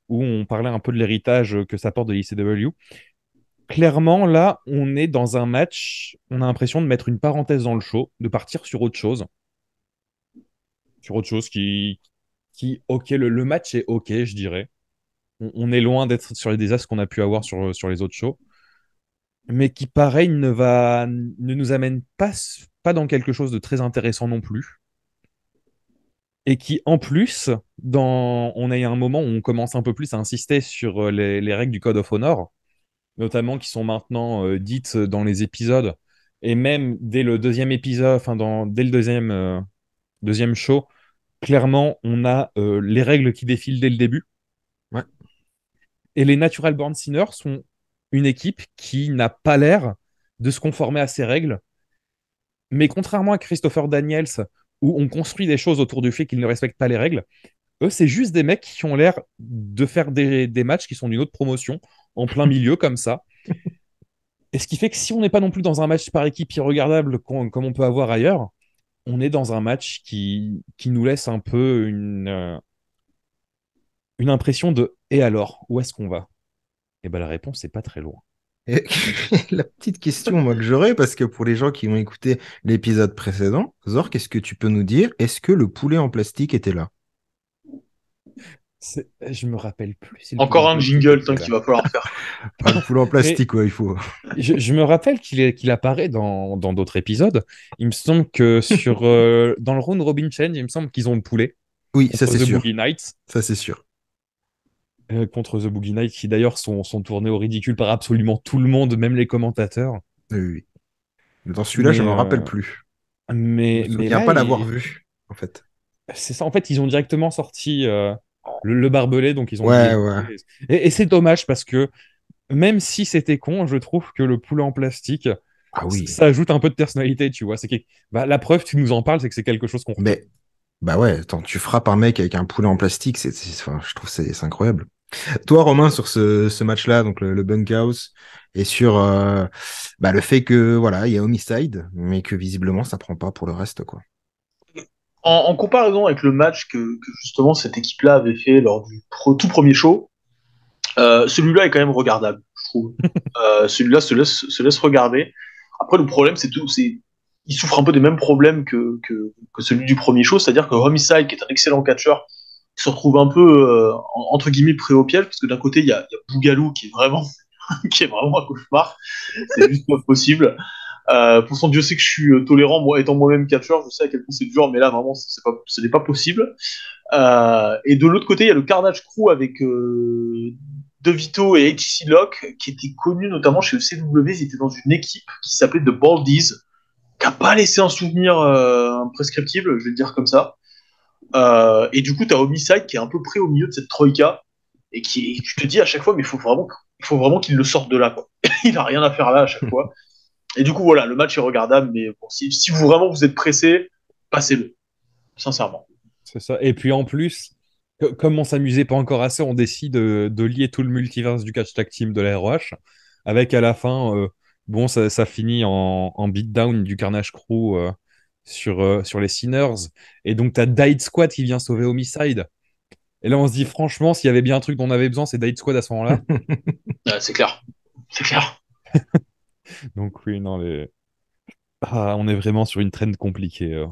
où on parlait un peu de l'héritage que ça porte de l'ICW. Clairement, là, on est dans un match, on a l'impression de mettre une parenthèse dans le show, de partir sur autre chose ok, le match est ok, je dirais. On est loin d'être sur les désastres qu'on a pu avoir sur les autres shows, mais qui, pareil, ne nous amène pas dans quelque chose de très intéressant non plus. Et qui, en plus, on a eu un moment où on commence un peu plus à insister sur les règles du Code of Honor, notamment qui sont maintenant dites dans les épisodes, et même dès le deuxième épisode, dès le deuxième show, clairement, on a les règles qui défilent dès le début. Ouais. Et les Natural Born Sinners sont une équipe qui n'a pas l'air de se conformer à ces règles. Mais contrairement à Christopher Daniels, où on construit des choses autour du fait qu'ils ne respectent pas les règles, eux, c'est juste des mecs qui ont l'air de faire des matchs qui sont d'une autre promotion, en plein milieu, comme ça. Et ce qui fait que si on n'est pas non plus dans un match par équipe irregardable comme on peut avoir ailleurs, on est dans un match qui nous laisse un peu une impression de « Et alors, où est-ce qu'on va ?» Et ben la réponse, c'est pas très loin. Et la petite question moi que j'aurais, parce que pour les gens qui ont écouté l'épisode précédent, Zor, qu'est-ce que tu peux nous dire? Est-ce que le poulet en plastique était là? Je me rappelle plus si le poulet Encore en un plastique jingle, était qu'il là. va falloir faire. Pas le poulet en Mais plastique, ouais, il faut. je me rappelle qu'il apparaît dans d'autres épisodes. Il me semble que dans le round Robin Change, il me semble qu'ils ont le poulet Oui, ça contre c'est The sûr. Boogie Knights. Ça c'est sûr. Contre The Boogie Knights, qui d'ailleurs sont tournés au ridicule par absolument tout le monde, même les commentateurs. Oui, oui, oui. Mais dans celui-là, je Mais, m'en rappelle euh, plus. Je me mais souviens là, pas l'avoir vu, en fait. c'est ça. En fait, ils ont directement sorti le barbelé, donc ils ont oublié Ouais, le ouais. poulet. Et c'est dommage parce que même si c'était con, je trouve que le poulet en plastique, Ah oui. ça ajoute un peu de personnalité, tu vois. La preuve, tu nous en parles, c'est que c'est quelque chose qu'on retient. Mais, bah ouais, attends, tu frappes un mec avec un poulet en plastique, enfin, je trouve que c'est incroyable. Toi, Romain, sur ce match-là, donc le bunkhouse, et sur bah, le fait que voilà, il y a homicide, mais que visiblement ça prend pas pour le reste, quoi. En comparaison avec le match que justement cette équipe-là avait fait lors du tout premier show, celui-là est quand même regardable, je trouve. Celui-là se laisse regarder. Après, le problème, il souffre un peu des mêmes problèmes que celui du premier show, c'est-à-dire que Homicide, qui est un excellent catcheur, se retrouve un peu entre guillemets pris au piège, parce que d'un côté, il y a Bougalou qui est vraiment qui est vraiment un cauchemar. C'est juste pas possible. Pourtant, Dieu sait que je suis tolérant, moi, étant moi-même catcheur, je sais à quel point c'est dur, mais là, vraiment, ce n'est pas possible. Et de l'autre côté, il y a le Carnage Crew avec De Vito et HC Locke, qui étaient connus notamment chez le CW. Ils étaient dans une équipe qui s'appelait The Baldies, qui n'a pas laissé un souvenir imprescriptible, je vais le dire comme ça. Et du coup, tu as Homicide qui est un peu pris au milieu de cette troïka, et tu te dis à chaque fois, mais il faut vraiment qu'il le sorte de là, quoi. Il a rien à faire là à chaque fois. Et du coup, voilà, le match est regardable, mais bon, si vous vraiment vous êtes pressé, passez-le, sincèrement. C'est ça. Et puis en plus, comme on s'amusait pas encore assez, on décide de lier tout le multiverse du catch tag team de la ROH, avec à la fin, bon, ça finit en beatdown du Carnage Crew sur les Sinners. Et donc, tu as Died Squad qui vient sauver Homicide. Et là, on se dit, franchement, s'il y avait bien un truc dont on avait besoin, c'est Died Squad à ce moment-là. C'est clair. C'est clair. Donc, oui, non, on est vraiment sur une trend compliquée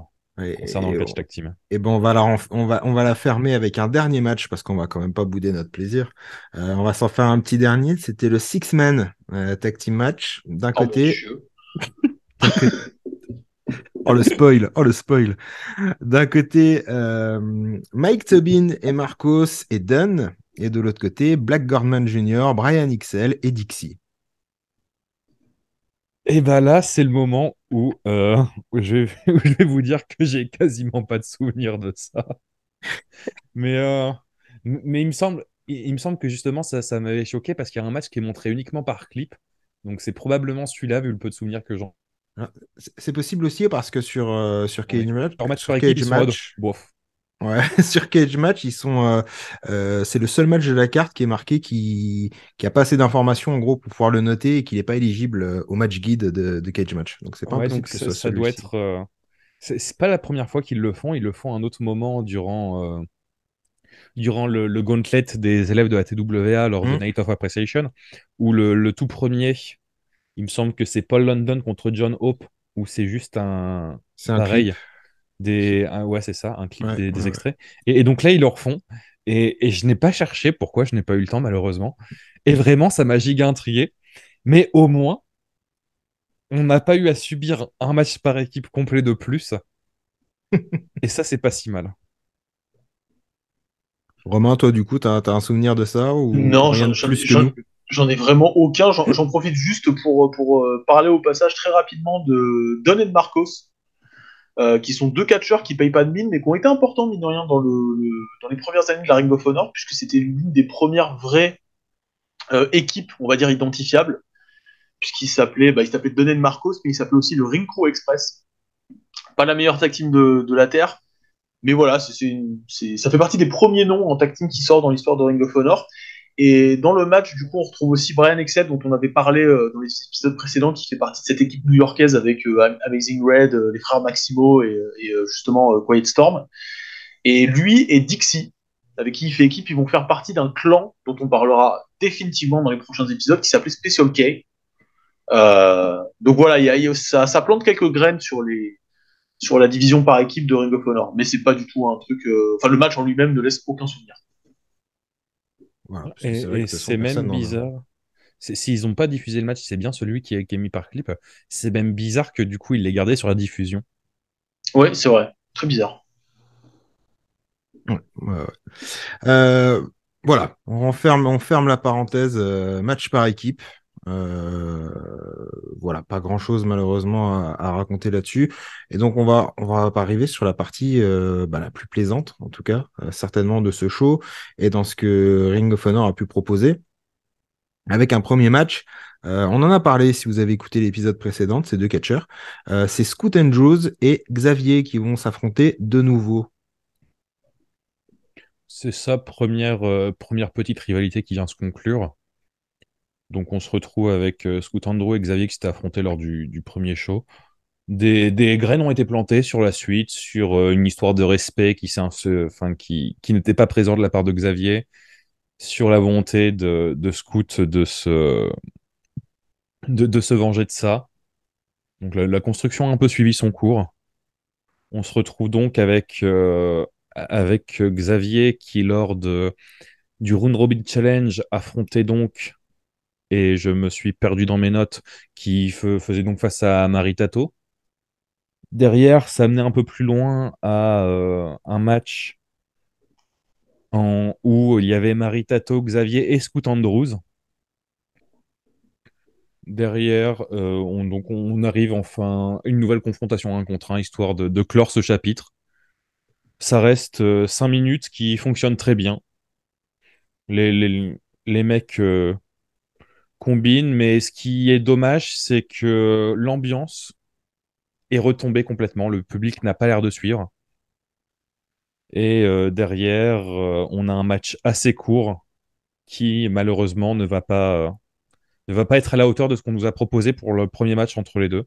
concernant le Et, catch tag team. et ben on va la fermer avec un dernier match parce qu'on va quand même pas bouder notre plaisir. On va s'en faire un petit dernier. C'était le Six-Man tag team match. D'un Oh mon côté, Dieu. d'un côté, Oh le spoil, oh le spoil. D'un côté, Mike Tobin et Marcos et Dunn. Et de l'autre côté, Black Gordman Jr., Brian XL et Dixie. Et bah là, c'est le moment où où je vais vous dire que j'ai quasiment pas de souvenir de ça. Mais, mais il me semble que justement, ça m'avait choqué parce qu'il y a un match qui est montré uniquement par clip. Donc c'est probablement celui-là, vu le peu de souvenirs que Ah, c'est possible aussi parce que sur j'en ai. Leur match par équipe, Cage ils sont en mode Match, bof. ouais, sur Cage Match, c'est le seul match de la carte qui est marqué qui a pas assez d'informations en gros pour pouvoir le noter et qui n'est pas éligible au match guide de Cage Match. Donc c'est pas Ouais, impossible donc que ce soit ça doit celui-ci. être. C'est pas la première fois qu'ils le font. Ils le font à un autre moment durant le gauntlet des élèves de la TWA lors de Hmm, Night of Appreciation, où le tout premier, il me semble que c'est Paul London contre John Hope, où c'est juste un. c'est un clip. Pareil, ouais, c'est ça, un clip Ouais, des ouais, ouais. extraits. Et donc là, ils le refont. Et je n'ai pas cherché pourquoi, je n'ai pas eu le temps, malheureusement. Et vraiment, ça m'a giga intrigué. Mais au moins, on n'a pas eu à subir un match par équipe complet de plus. Et ça, c'est pas si mal. Romain, toi, du coup, t'as un souvenir de ça ou Non, rien de plus que nous? j'en ai vraiment aucun. J'en profite juste pour parler au passage très rapidement de Don et de Marcos, qui sont deux catcheurs qui payent pas de mine, mais qui ont été importants, mine de rien, dans les premières années de la Ring of Honor, puisque c'était l'une des premières vraies équipes, on va dire, identifiables, il s'appelait Don et de Marcos, mais il s'appelait aussi le Ring Crew Express. Pas la meilleure tag team de la Terre, mais voilà, ça fait partie des premiers noms en tag team qui sortent dans l'histoire de Ring of Honor. Et dans le match, du coup, on retrouve aussi Brian Exed, dont on avait parlé dans les épisodes précédents, qui fait partie de cette équipe new-yorkaise avec Amazing Red, les frères Maximo et justement Quiet Storm. Et lui et Dixie, avec qui il fait équipe, ils vont faire partie d'un clan dont on parlera définitivement dans les prochains épisodes, qui s'appelait Special K. Donc voilà, ça plante quelques graines sur la division par équipe de Ring of Honor, mais c'est pas du tout un truc. Enfin, le match en lui-même ne laisse aucun souvenir. Voilà, parce que c'est vrai que Et de toute façon, c'est même personne n'en a. bizarre. S'ils n'ont pas diffusé le match, c'est bien celui qui est mis par clip. C'est même bizarre que du coup, ils l'aient gardé sur la diffusion. Ouais, c'est vrai, très bizarre. Ouais, ouais, ouais. Euh, voilà, on ferme la parenthèse match par équipe. Euh, voilà, pas grand-chose malheureusement à raconter là-dessus. Et donc on va arriver sur la partie la plus plaisante, en tout cas, certainement de ce show et dans ce que Ring of Honor a pu proposer. Avec un premier match, on en a parlé si vous avez écouté l'épisode précédent, de ces deux catcheurs. C'est Scoot Andrews et Xavier qui vont s'affronter de nouveau. C'est sa première petite rivalité qui vient se conclure. Donc on se retrouve avec Scoot Andrew et Xavier qui s'étaient affrontés lors du premier show. Des graines ont été plantées sur la suite, sur une histoire de respect qui n'était pas présent de la part de Xavier, sur la volonté de Scoot de se venger de ça. Donc la construction a un peu suivi son cours. On se retrouve donc avec Xavier qui, du Round Robin Challenge, affrontait donc, et je me suis perdu dans mes notes, qui faisait donc face à Maritato. Derrière, ça menait un peu plus loin à un match où il y avait Maritato, Xavier et Scoot Andrews. Derrière, donc on arrive enfin à une nouvelle confrontation 1 contre 1, histoire de clore ce chapitre. Ça reste 5 minutes qui fonctionnent très bien. Les, les, les mecs combinent, mais ce qui est dommage, c'est que l'ambiance est retombée complètement. Le public n'a pas l'air de suivre. Et derrière, on a un match assez court qui, malheureusement, ne va pas être à la hauteur de ce qu'on nous a proposé pour le premier match entre les deux.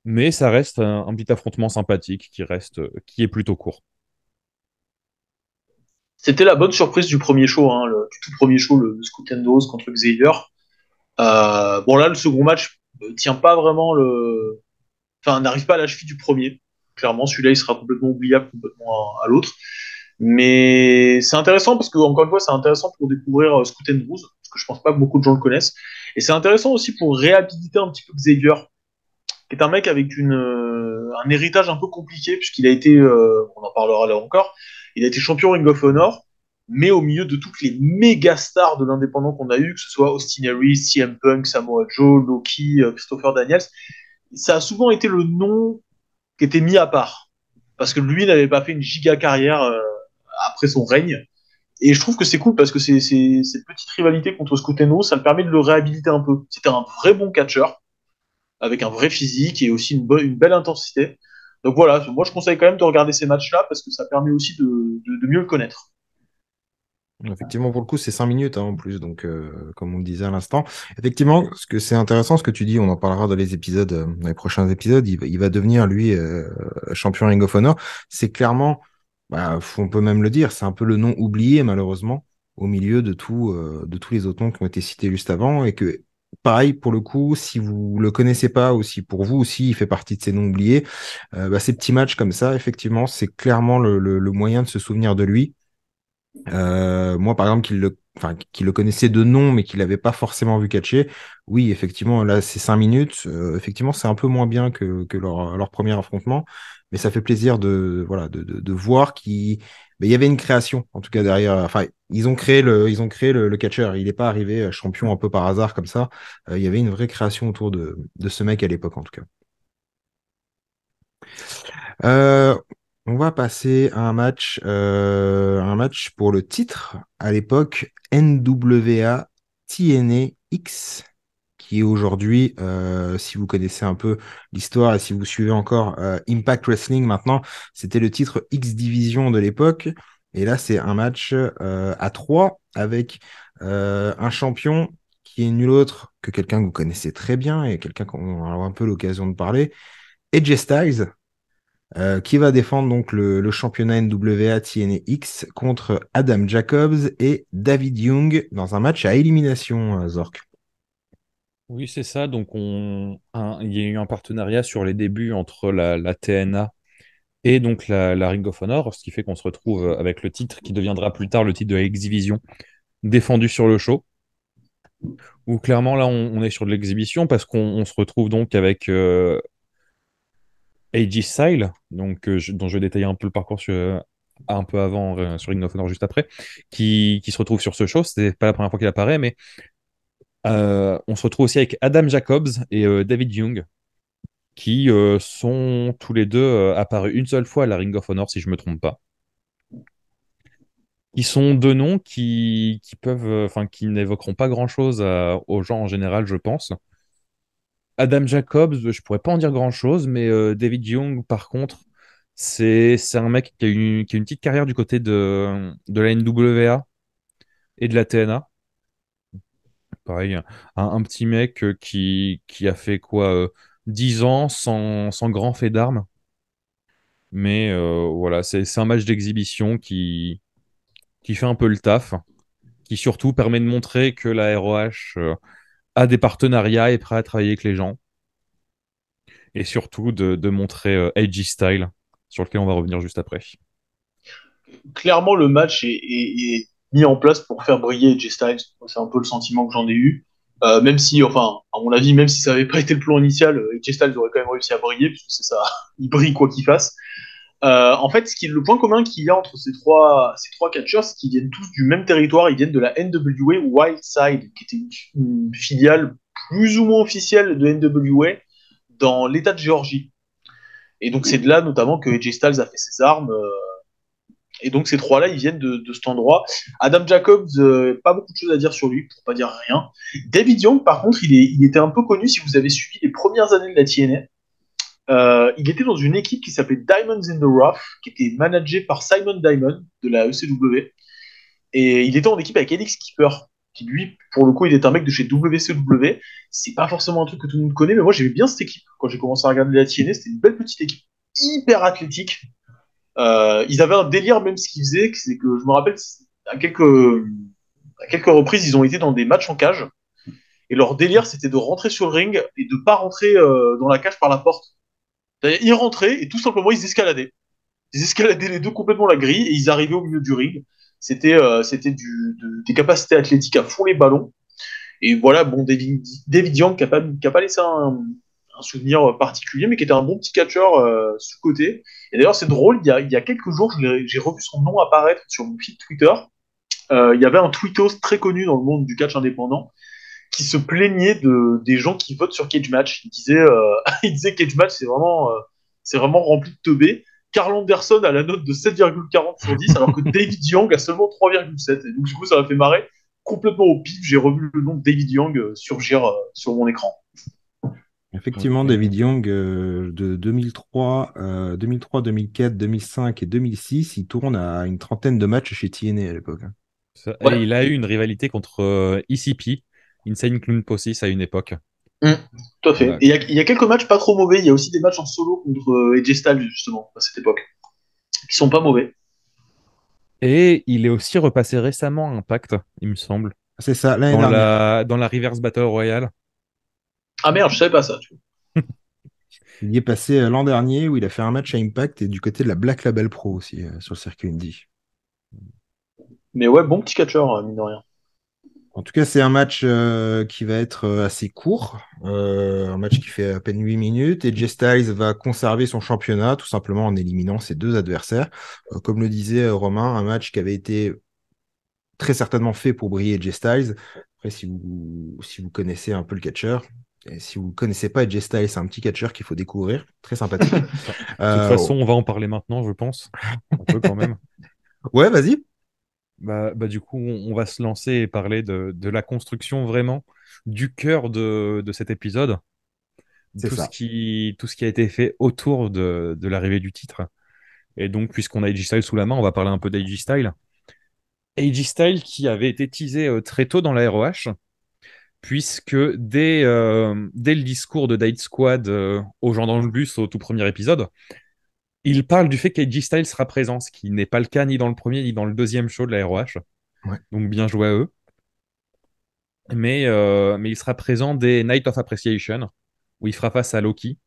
Mais ça reste un petit affrontement sympathique qui est plutôt court. C'était la bonne surprise du premier show, hein, du tout premier show, le Scoot Rose contre Xavier. Bon là, le second match tient pas vraiment enfin, n'arrive pas à la cheville du premier. Clairement, celui-là, il sera complètement oubliable complètement à l'autre. Mais c'est intéressant parce que, encore une fois, c'est intéressant pour découvrir Scoot Rose, parce que je pense pas que beaucoup de gens le connaissent. Et c'est intéressant aussi pour réhabiliter un petit peu Xavier, qui est un mec avec un héritage un peu compliqué, puisqu'il a été, on en parlera là encore, il a été champion Ring of Honor, mais au milieu de toutes les méga stars de l'indépendant qu'on a eu, que ce soit Austin Aries, CM Punk, Samoa Joe, Loki, Christopher Daniels, ça a souvent été le nom qui était mis à part, parce que lui n'avait pas fait une giga carrière après son règne. Et je trouve que c'est cool parce que cette petite rivalité contre Scott Eno, ça me permet de le réhabiliter un peu. C'était un vrai bon catcheur, avec un vrai physique et aussi une belle intensité. Donc voilà, moi je conseille quand même de regarder ces matchs-là parce que ça permet aussi de mieux le connaître. Effectivement, pour le coup, c'est 5 minutes hein, en plus, donc comme on le disait à l'instant. Effectivement, ce que c'est intéressant ce que tu dis, on en parlera dans les épisodes, dans les prochains épisodes, il va devenir lui champion Ring of Honor. C'est clairement, bah, on peut même le dire, c'est un peu le nom oublié malheureusement au milieu de tous les autres noms qui ont été cités juste avant et que pareil pour le coup, si vous le connaissez pas ou si pour vous aussi il fait partie de ces noms oubliés, bah, ces petits matchs comme ça, effectivement, c'est clairement le moyen de se souvenir de lui. Moi, par exemple, qui le connaissait de nom, mais qui l'avait pas forcément vu catcher. Oui, effectivement, là, c'est 5 minutes. Effectivement, c'est un peu moins bien que leur premier affrontement, mais ça fait plaisir voilà, de voir mais il y avait une création, en tout cas derrière. Enfin, ils ont créé le catcheur. Il n'est pas arrivé champion un peu par hasard comme ça. Il y avait une vraie création autour de ce mec à l'époque, en tout cas. Euh, on va passer à un match pour le titre à l'époque NWA TNA X, qui est aujourd'hui, si vous connaissez un peu l'histoire et si vous suivez encore Impact Wrestling maintenant, c'était le titre X Division de l'époque. Et là, c'est un match à 3 avec un champion qui est nul autre que quelqu'un que vous connaissez très bien et quelqu'un qu'on a un peu l'occasion de parler, AJ Styles qui va défendre donc le championnat NWA TNA X contre Adam Jacobs et David Young dans un match à élimination, Zork. Oui, c'est ça. Donc, il y a eu un partenariat sur les débuts entre la TNA et donc la Ring of Honor, ce qui fait qu'on se retrouve avec le titre qui deviendra plus tard le titre de X-Division défendu sur le show. Où clairement, là, on est sur de l'exhibition parce qu'on se retrouve donc avec AJ Styles, donc, dont je vais détailler un peu le parcours un peu avant sur Ring of Honor juste après, qui se retrouve sur ce show. C'est pas la première fois qu'il apparaît, mais on se retrouve aussi avec Adam Jacobs et David Young, qui sont tous les deux apparus une seule fois à la Ring of Honor, si je me trompe pas. Ils sont deux noms qui peuvent, enfin, qui n'évoqueront pas grand-chose aux gens en général, je pense. Adam Jacobs, je pourrais pas en dire grand-chose, mais David Young, par contre, c'est un mec qui a une petite carrière du côté de la NWA et de la TNA. Pareil, un petit mec qui a fait quoi, 10 ans sans grand fait d'armes. Mais voilà, c'est un match d'exhibition qui fait un peu le taf, qui surtout permet de montrer que la ROH a des partenariats et est prêt à travailler avec les gens. Et surtout de montrer Edgy Style, sur lequel on va revenir juste après. Clairement, le match est mis en place pour faire briller AJ Styles. C'est un peu le sentiment que j'en ai eu. Même si, enfin, à mon avis, même si ça n'avait pas été le plan initial, AJ Styles aurait quand même réussi à briller, puisque c'est ça, il brille quoi qu'il fasse. En fait, le point commun qu'il y a entre ces trois catcheurs, c'est qu'ils viennent tous du même territoire, ils viennent de la NWA Wildside, qui était une filiale plus ou moins officielle de NWA dans l'état de Géorgie. Et donc c'est de là notamment que AJ Styles a fait ses armes. Et donc ces trois-là, ils viennent de cet endroit. Adam Jacobs, pas beaucoup de choses à dire sur lui, pour pas dire rien. David Young, par contre, il était un peu connu si vous avez suivi les premières années de la TNA. Il était dans une équipe qui s'appelait Diamonds in the Rough, qui était managée par Simon Diamond de la ECW. Et il était en équipe avec Alex Keeper, qui lui, pour le coup, il est un mec de chez WCW. C'est pas forcément un truc que tout le monde connaît, mais moi j'aimais bien cette équipe. Quand j'ai commencé à regarder la TNA, c'était une belle petite équipe, hyper athlétique. Ils avaient un délire même ce qu'ils faisaient, c'est que je me rappelle à quelques reprises, ils ont été dans des matchs en cage. Et leur délire, c'était de rentrer sur le ring et de pas rentrer dans la cage par la porte. C'est-à-dire, ils rentraient et tout simplement, ils escaladaient. Ils escaladaient les deux complètement la grille et ils arrivaient au milieu du ring. C'était des capacités athlétiques à fond les ballons. Et voilà, bon, David Young qui a pas laissé un souvenir particulier, mais qui était un bon petit catcheur sous-côté. Et d'ailleurs, c'est drôle, il y a quelques jours, j'ai revu son nom apparaître sur mon feed Twitter. Il y avait un tweetos très connu dans le monde du catch indépendant qui se plaignait des gens qui votent sur Cage Match. Il disait Cage Match, c'est vraiment rempli de teubés. Karl Anderson a la note de 7,40 sur 10, alors que David Young a seulement 3,7. Et donc, du coup, ça m'a fait marrer. Complètement au pif, j'ai revu le nom de David Young surgir sur mon écran. Effectivement, Ok. David Young, de 2003, 2004, 2005 et 2006, il tourne à une trentaine de matchs chez TNA à l'époque. Et Ouais. il a eu une rivalité contre ECP, Insane Clown Posse, à une époque. Tout à fait. Voilà. Et il y a quelques matchs pas trop mauvais. Il y a aussi des matchs en solo contre AJ Styles, justement, à cette époque, qui sont pas mauvais. Et il est aussi repassé récemment à Impact, il me semble, C'est ça, l'année dernière. dans la Reverse Battle Royale. Ah merde, je savais pas ça. Tu vois. Il y est passé l'an dernier où il a fait un match à Impact et du côté de la Black Label Pro aussi sur le circuit indie. Mais ouais, bon petit catcheur, mine de rien. En tout cas, c'est un match qui va être assez court, un match qui fait à peine 8 minutes, et Jay Styles va conserver son championnat tout simplement en éliminant ses deux adversaires. Comme le disait Romain, un match qui avait été très certainement fait pour briller Jay Styles. Après, si vous connaissez un peu le catcheur, et si vous ne connaissez pas Jay Styles, c'est un petit catcheur qu'il faut découvrir, très sympathique. De toute façon, on va en parler maintenant, je pense. Un peu quand même. Ouais, vas-y. Du coup, on va se lancer et parler de la construction vraiment du cœur de cet épisode. C'est ça. Tout ce qui a été fait autour de l'arrivée du titre. Et donc, puisqu'on a AJ Styles sous la main, on va parler un peu d'AJ Styles. AJ Styles qui avait été teasé très tôt dans la ROH, puisque dès le discours de Date Squad aux gens dans le bus au tout premier épisode, il parle du fait qu'AJ Styles sera présent, ce qui n'est pas le cas ni dans le premier ni dans le deuxième show de la ROH. Ouais. Donc bien joué à eux. Mais il sera présent dès Night of Appreciation, où il fera face à Loki.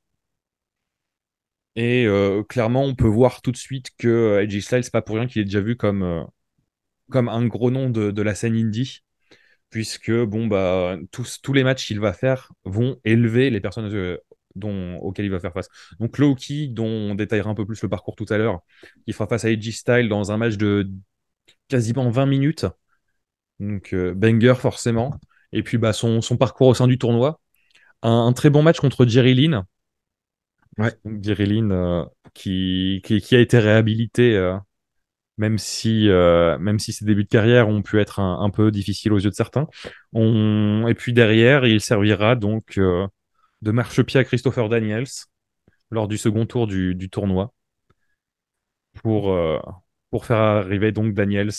Et clairement, on peut voir tout de suite que AJ Styles, c'est pas pour rien qu'il est déjà vu comme un gros nom de la scène indie, puisque tous les matchs qu'il va faire vont élever les personnes auxquelles il va faire face. Donc Loki, dont on détaillera un peu plus le parcours tout à l'heure, il fera face à AJ Styles dans un match de quasiment 20 minutes. Donc banger forcément. Et puis son parcours au sein du tournoi. Un très bon match contre Jerry Lynn. Ouais. Donc, Jerry Lynn qui a été réhabilité, même si ses débuts de carrière ont pu être un peu difficiles aux yeux de certains. Et puis derrière, il servira donc de marchepied à Christopher Daniels lors du second tour du tournoi pour, euh, pour faire arriver donc Daniels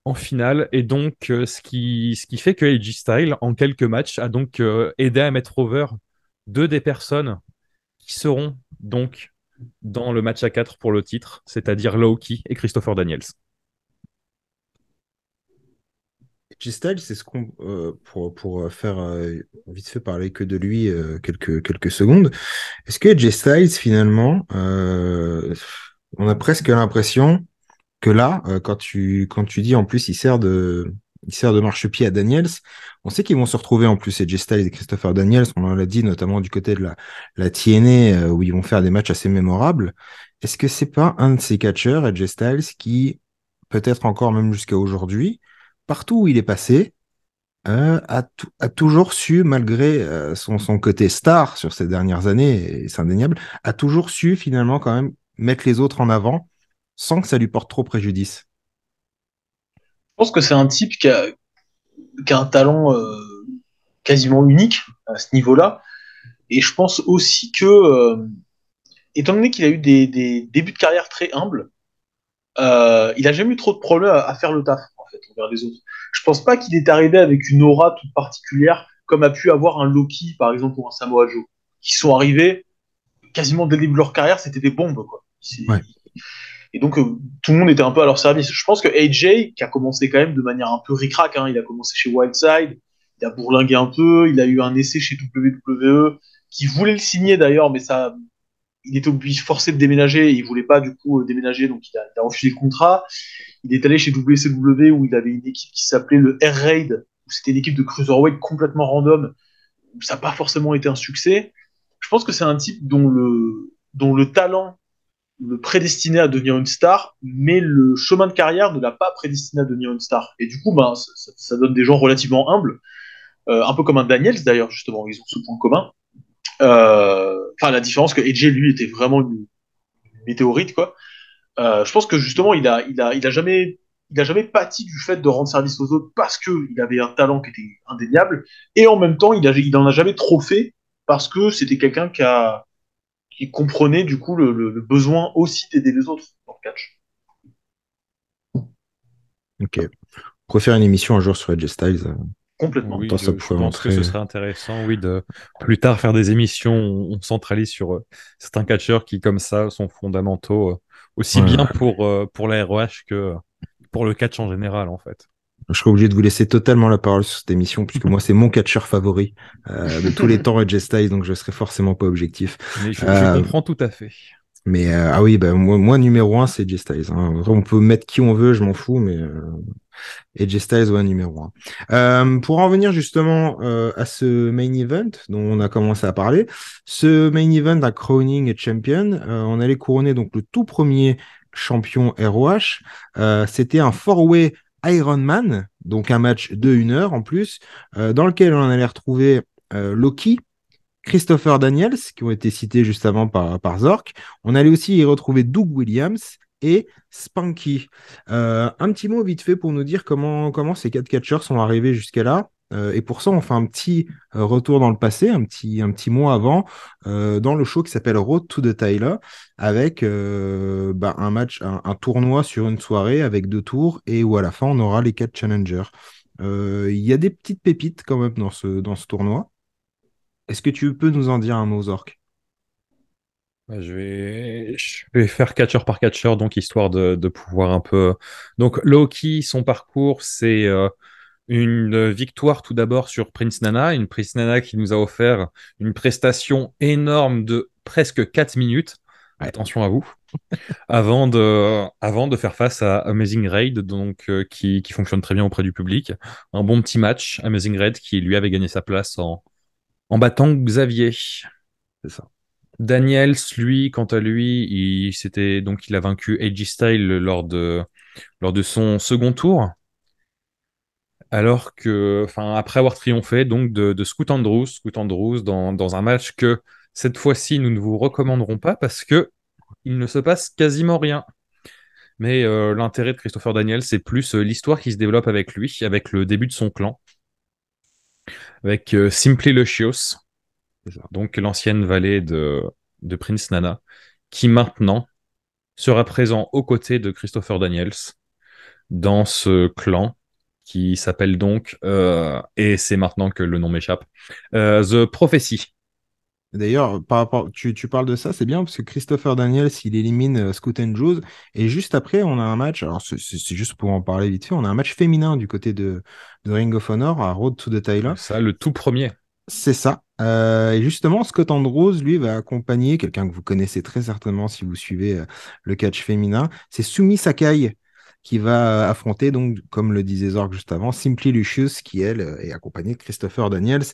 en finale. Et donc, ce qui fait que AJ Styles, en quelques matchs, a donc aidé à mettre over deux des personnes qui seront donc dans le match à 4 pour le titre, c'est-à-dire Loki et Christopher Daniels. AJ Styles, c'est ce qu'on pour faire vite fait parler que de lui quelques secondes. Est-ce que AJ Styles finalement, on a presque l'impression que là, quand tu dis en plus il sert de marchepied à Daniels, on sait qu'ils vont se retrouver en plus AJ Styles et Christopher Daniels, on l'a dit notamment du côté de la TNA où ils vont faire des matchs assez mémorables. Est-ce que c'est pas un de ces catcheurs, AJ Styles, qui peut-être encore même jusqu'à aujourd'hui, partout où il est passé, a toujours su, malgré son côté star sur ces dernières années, et c'est indéniable, a toujours su finalement quand même mettre les autres en avant sans que ça lui porte trop préjudice. Je pense que c'est un type qui a un talent quasiment unique à ce niveau-là. Et je pense aussi que, étant donné qu'il a eu des débuts de carrière très humbles, il a jamais eu trop de problèmes à faire le taf en fait envers les autres. Je pense pas qu'il est arrivé avec une aura toute particulière comme a pu avoir un Loki par exemple ou un Samoa Joe, qui sont arrivés quasiment dès le début de leur carrière, c'était des bombes quoi. Ouais. Et donc tout le monde était un peu à leur service. Je pense que AJ, qui a commencé quand même de manière un peu ric-rac, hein, il a commencé chez Wildside, il a bourlingué un peu, il a eu un essai chez WWE, qui voulait le signer d'ailleurs, mais ça, il était obligé forcé de déménager, et il voulait pas du coup déménager, donc il a refusé le contrat. Il est allé chez WCW où il avait une équipe qui s'appelait le Air Raid, où c'était une équipe de cruiserweight complètement random, ça n'a pas forcément été un succès. Je pense que c'est un type dont le talent le prédestiné à devenir une star, mais le chemin de carrière ne l'a pas prédestiné à devenir une star. Et du coup, ben, ça donne des gens relativement humbles, un peu comme un Daniels d'ailleurs, justement, ils ont ce point commun. Enfin, la différence que AJ, lui, était vraiment une météorite, quoi. Je pense que justement, il a jamais pâti du fait de rendre service aux autres parce qu'il avait un talent qui était indéniable, et en même temps, il en a jamais trop fait parce que c'était quelqu'un qui comprenait du coup le besoin aussi d'aider les autres dans le catch. Ok. On pourrait faire une émission un jour sur AJ Styles. Complètement. Oui, Ça je pourrait pense que montrer. ce serait intéressant, oui, de plus tard faire des émissions où on centralise sur certains catcheurs qui, comme ça, sont fondamentaux, aussi bien Ouais. pour la ROH que pour le catch en général, en fait. Je serais obligé de vous laisser totalement la parole sur cette émission, puisque moi, c'est mon catcheur favori de tous les temps, AJ Styles, donc je serai forcément pas objectif. Mais je Euh, comprends tout à fait. mais ah oui, bah, moi, numéro un, c'est AJ Styles. Hein. On peut mettre qui on veut, je m'en fous, mais AJ Styles, ouais, numéro un. Pour en venir justement à ce main event dont on a commencé à parler, ce main event à Crowning et Champion, on allait couronner donc le tout premier champion ROH. C'était un four-way Iron Man, donc un match de 1 heure en plus, dans lequel on allait retrouver Loki, Christopher Daniels, qui ont été cités juste avant par Zork. On allait aussi y retrouver Doug Williams et Spanky. Un petit mot vite fait pour nous dire comment ces 4 catcheurs sont arrivés jusqu'à là. Et pour ça, on fait un petit retour dans le passé, un petit mois avant, dans le show qui s'appelle Road to the Tyler, avec un match, un tournoi sur une soirée avec 2 tours, et où à la fin, on aura les 4 challengers. Il y a des petites pépites quand même dans ce tournoi. Est-ce que tu peux nous en dire un mot, Zork? Bah, je vais faire catcheur par catcheur, donc histoire de pouvoir un peu. Donc, Loki, son parcours, c'est une victoire tout d'abord sur Prince Nana, une Prince Nana qui nous a offert une prestation énorme de presque 4 minutes. Ouais. Attention à vous. Avant de faire face à Amazing Raid, donc, qui fonctionne très bien auprès du public. Un bon petit match. Amazing Raid qui lui avait gagné sa place en battant Xavier. C'est ça. Daniels, lui, quant à lui, il a vaincu AJ Styles lors de son second tour. Alors que, enfin, après avoir triomphé donc de Scoot Andrews dans un match que cette fois-ci nous ne vous recommanderons pas parce que il ne se passe quasiment rien. Mais l'intérêt de Christopher Daniels, c'est plus l'histoire qui se développe avec lui, avec le début de son clan, avec Simply Lucius, C'est ça. donc l'ancienne valet de Prince Nana, qui maintenant sera présent aux côtés de Christopher Daniels dans ce clan qui s'appelle donc, et c'est maintenant que le nom m'échappe, The Prophecy. D'ailleurs, par rapport, tu parles de ça, c'est bien parce que Christopher Daniels, il élimine Scoot Andrews. Et juste après, on a un match, alors c'est juste pour en parler vite fait, on a un match féminin du côté de Ring of Honor à Road to the Tyler. Ça, le tout premier. C'est ça. Et justement, Scott Andrews, lui, va accompagner quelqu'un que vous connaissez très certainement si vous suivez le catch féminin. C'est Sumi Sakai qui va affronter, donc, comme le disait Zorg juste avant, Simply Lucius, qui, elle, est accompagnée de Christopher Daniels.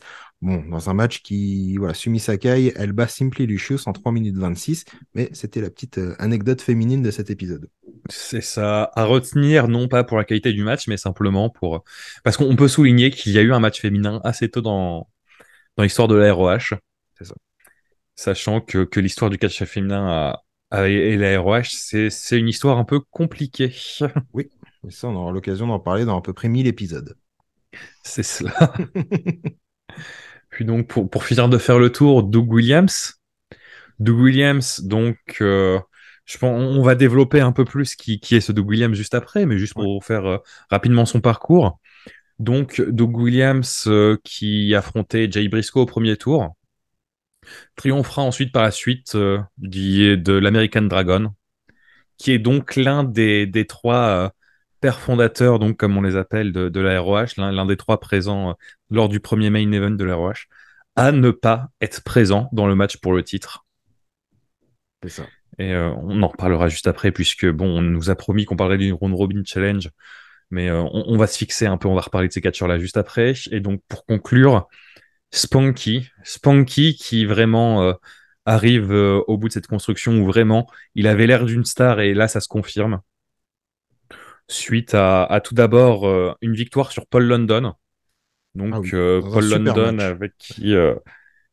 Bon, dans un match qui, voilà, Sumi Sakai, elle bat Simply Lucius en 3 minutes 26, mais c'était la petite anecdote féminine de cet épisode. C'est ça à retenir, non pas pour la qualité du match, mais simplement pour. Parce qu'on peut souligner qu'il y a eu un match féminin assez tôt dans l'histoire de la ROH, C'est ça. sachant que l'histoire du catch féminin et la ROH, c'est une histoire un peu compliquée. Oui, et ça, on aura l'occasion d'en parler dans à peu près 1000 épisodes. C'est cela. Puis donc, pour finir de faire le tour, Doug Williams. Doug Williams, donc, je pense, on va développer un peu plus qui est ce Doug Williams juste après, mais juste Ouais. pour faire rapidement son parcours. Donc, Doug Williams qui affrontait Jay Briscoe au premier tour, triomphera ensuite par la suite de l'American Dragon, qui est donc l'un des trois pères fondateurs, donc comme on les appelle, de la ROH, l'un des trois présents lors du premier main event de la ROH, à ne pas être présent dans le match pour le titre. C'est ça. Et on en reparlera juste après, puisque bon, on nous a promis qu'on parlerait du Round Robin Challenge, mais on va se fixer un peu, on va reparler de ces catcheurs-là juste après. Et donc, pour conclure, Spanky qui vraiment arrive au bout de cette construction où vraiment il avait l'air d'une star et là ça se confirme. Suite à tout d'abord une victoire sur Paul London. Ah Donc oui, dans un Paul super London match. avec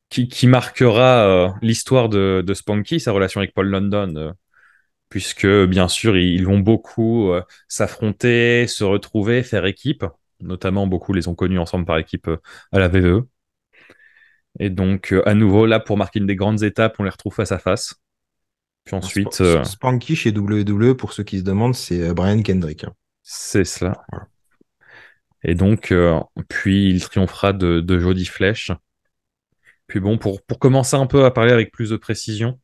qui marquera l'histoire de Spanky, sa relation avec Paul London, puisque bien sûr ils vont beaucoup s'affronter, se retrouver, faire équipe. Notamment beaucoup les ont connus ensemble par équipe à la VVE. Et donc à nouveau là pour marquer une des grandes étapes, on les retrouve face à face. Puis ensuite Spanky chez WWE, pour ceux qui se demandent, c'est Brian Kendrick, hein. c'est cela. Voilà. Et donc puis il triomphera de Jody Flesh. Puis bon, pour commencer un peu à parler avec plus de précision,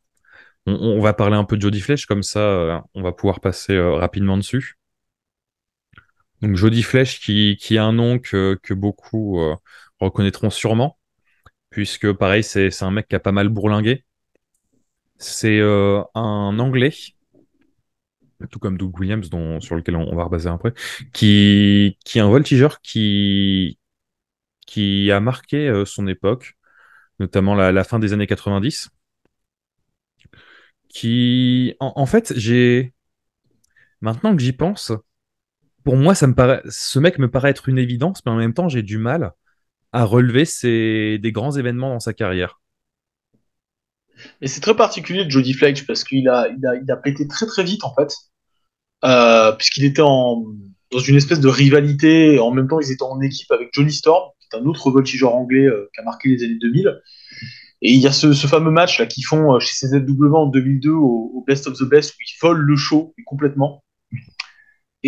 on va parler un peu de Jody Flesh, comme ça on va pouvoir passer rapidement dessus. Donc Jody Flesh qui est un nom que beaucoup reconnaîtront sûrement, puisque pareil, c'est un mec qui a pas mal bourlingué. C'est un Anglais, tout comme Doug Williams, sur lequel on va rebaser après, qui est un voltigeur qui a marqué son époque, notamment la fin des années 90. En fait, maintenant que j'y pense, pour moi, ce mec me paraît être une évidence, mais en même temps, j'ai du mal à relever des grands événements dans sa carrière. Et c'est très particulier de Jody Fletch parce qu'il a pété très très vite en fait, puisqu'il était dans une espèce de rivalité. En même temps, ils étaient en équipe avec Johnny Storm, qui est un autre voltigeur anglais qui a marqué les années 2000. Et il y a ce fameux match là qu'ils font chez CZW en 2002 au Best of the Best où ils volent le show complètement.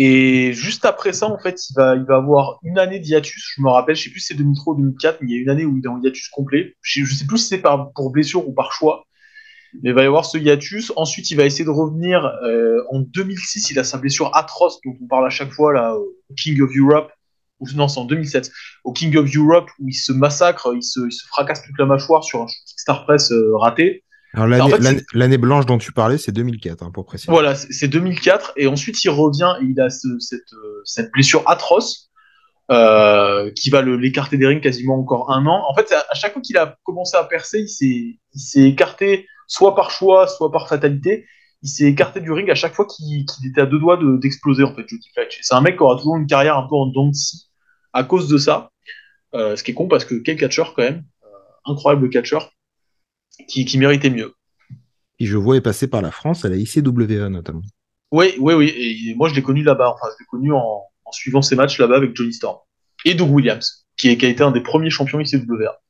Et juste après ça, en fait, il va avoir une année d'hiatus. Je me rappelle, je sais plus si c'est 2003 ou 2004, mais il y a une année où il est en hiatus complet. Je sais plus si c'est pour blessure ou par choix. Mais il va y avoir ce hiatus. Ensuite, il va essayer de revenir. En 2006, il a sa blessure atroce dont on parle à chaque fois là, au King of Europe. Ou, non, c'est en 2007. Au King of Europe où il se massacre, il se fracasse toute la mâchoire sur un Star Press raté. Alors En fait, l'année blanche dont tu parlais, c'est 2004, hein, pour préciser. voilà, c'est 2004. Et ensuite, il revient et il a cette blessure atroce qui va l'écarter des rings quasiment encore un an. En fait, à chaque fois qu'il a commencé à percer, il s'est écarté soit par choix, soit par fatalité. Il s'est écarté du ring à chaque fois qu'il était à deux doigts d'exploser, en fait, Jody Fletch. C'est un mec qui aura toujours une carrière un peu en dents de scie à cause de ça. Ce qui est con parce que quel catcheur, quand même. Incroyable catcheur qui méritait mieux. Qui je vois est passé par la France à la ICWA notamment. Oui, oui, oui. Et moi, je l'ai connu là-bas. Enfin, je l'ai connu en suivant ses matchs là-bas avec Johnny Storm. Et Doug Williams, qui a été un des premiers champions ICWA.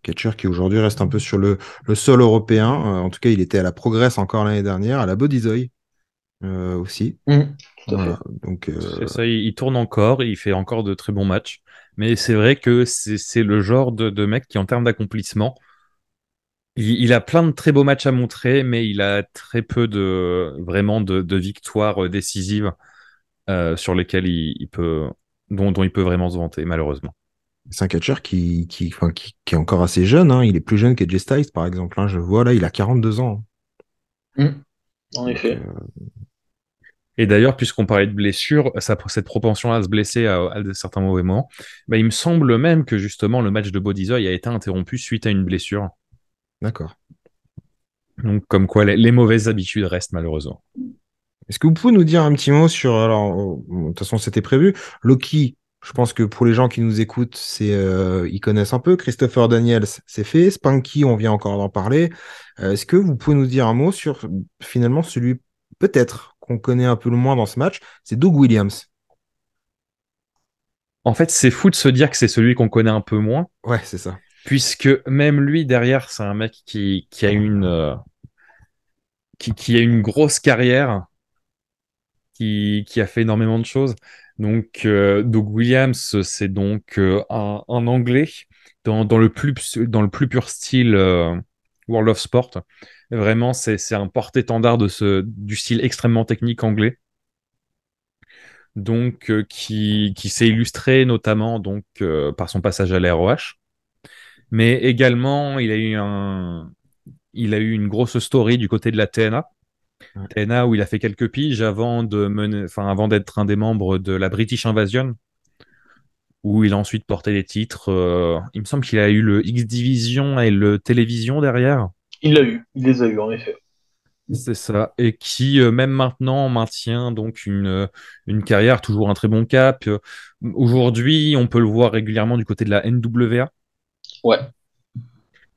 Catcher qui aujourd'hui reste un peu sur le sol européen. En tout cas, il était à la Progress encore l'année dernière, à la Bodyzoy aussi. Tout à fait. Voilà. Donc, C'est ça, il tourne encore, il fait encore de très bons matchs. Mais c'est vrai que c'est le genre de mec qui, en termes d'accomplissement, il a plein de très beaux matchs à montrer, mais il a très peu vraiment de victoires décisives sur lesquelles dont il peut vraiment se vanter, malheureusement. c'est un catcher enfin, qui est encore assez jeune, hein. Il est plus jeune que Jay Styles, par exemple, hein. Je vois là, il a 42 ans. En Donc, effet. Et d'ailleurs, puisqu'on parlait de blessures, cette propension à se blesser à certains mauvais moments, bah, il me semble même que justement le match de Bodyzoy a été interrompu suite à une blessure. d'accord. Donc, comme quoi les mauvaises habitudes restent malheureusement. Est-ce que vous pouvez nous dire un petit mot sur... Alors, de toute façon, c'était prévu. Loki, je pense que pour les gens qui nous écoutent, ils connaissent un peu. Christopher Daniels, c'est fait. Spanky, on vient encore d'en parler. Est-ce que vous pouvez nous dire un mot sur, finalement, celui, peut-être, qu'on connaît un peu le moins dans ce match, c'est Doug Williams. En fait, c'est fou de se dire que c'est celui qu'on connaît un peu moins, Ouais, c'est ça. puisque même lui, derrière, c'est un mec qui a qui a une grosse carrière, qui a fait énormément de choses. Donc, Doug Williams, c'est donc un Anglais dans dans le plus pur style World of Sport. Vraiment, c'est un porte-étendard du style extrêmement technique anglais. Donc, qui s'est illustré notamment donc, par son passage à l'ROH. Mais également, il a eu une grosse story du côté de la TNA. Ouais. TNA où il a fait quelques piges avant d'être un des membres de la British Invasion, où il a ensuite porté les titres. Il me semble qu'il a eu le X Division et le Télévision derrière. Il l'a eu, il les a eu en effet. C'est ça. Et qui, même maintenant, maintient donc une carrière, toujours un très bon cap. Aujourd'hui, on peut le voir régulièrement du côté de la NWA. Ouais.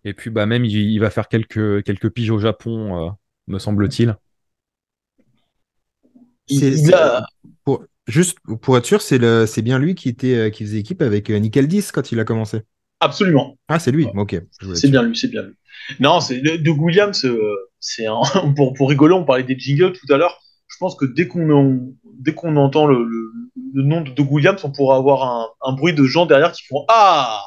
Et puis, bah, même, il va faire quelques piges au Japon, me semble-t-il. Il a Juste pour être sûr, c'est bien lui qui faisait équipe avec Nickel 10 quand il a commencé. absolument. Ah, c'est lui. Ok, je voulais être C'est sûr. bien lui, c'est bien lui. Non, c'est Doug Williams. C'est un... pour rigoler, on parlait des jingles tout à l'heure. Je pense que dès qu'on entend le nom de Doug Williams, on pourra avoir un bruit de gens derrière qui font ah,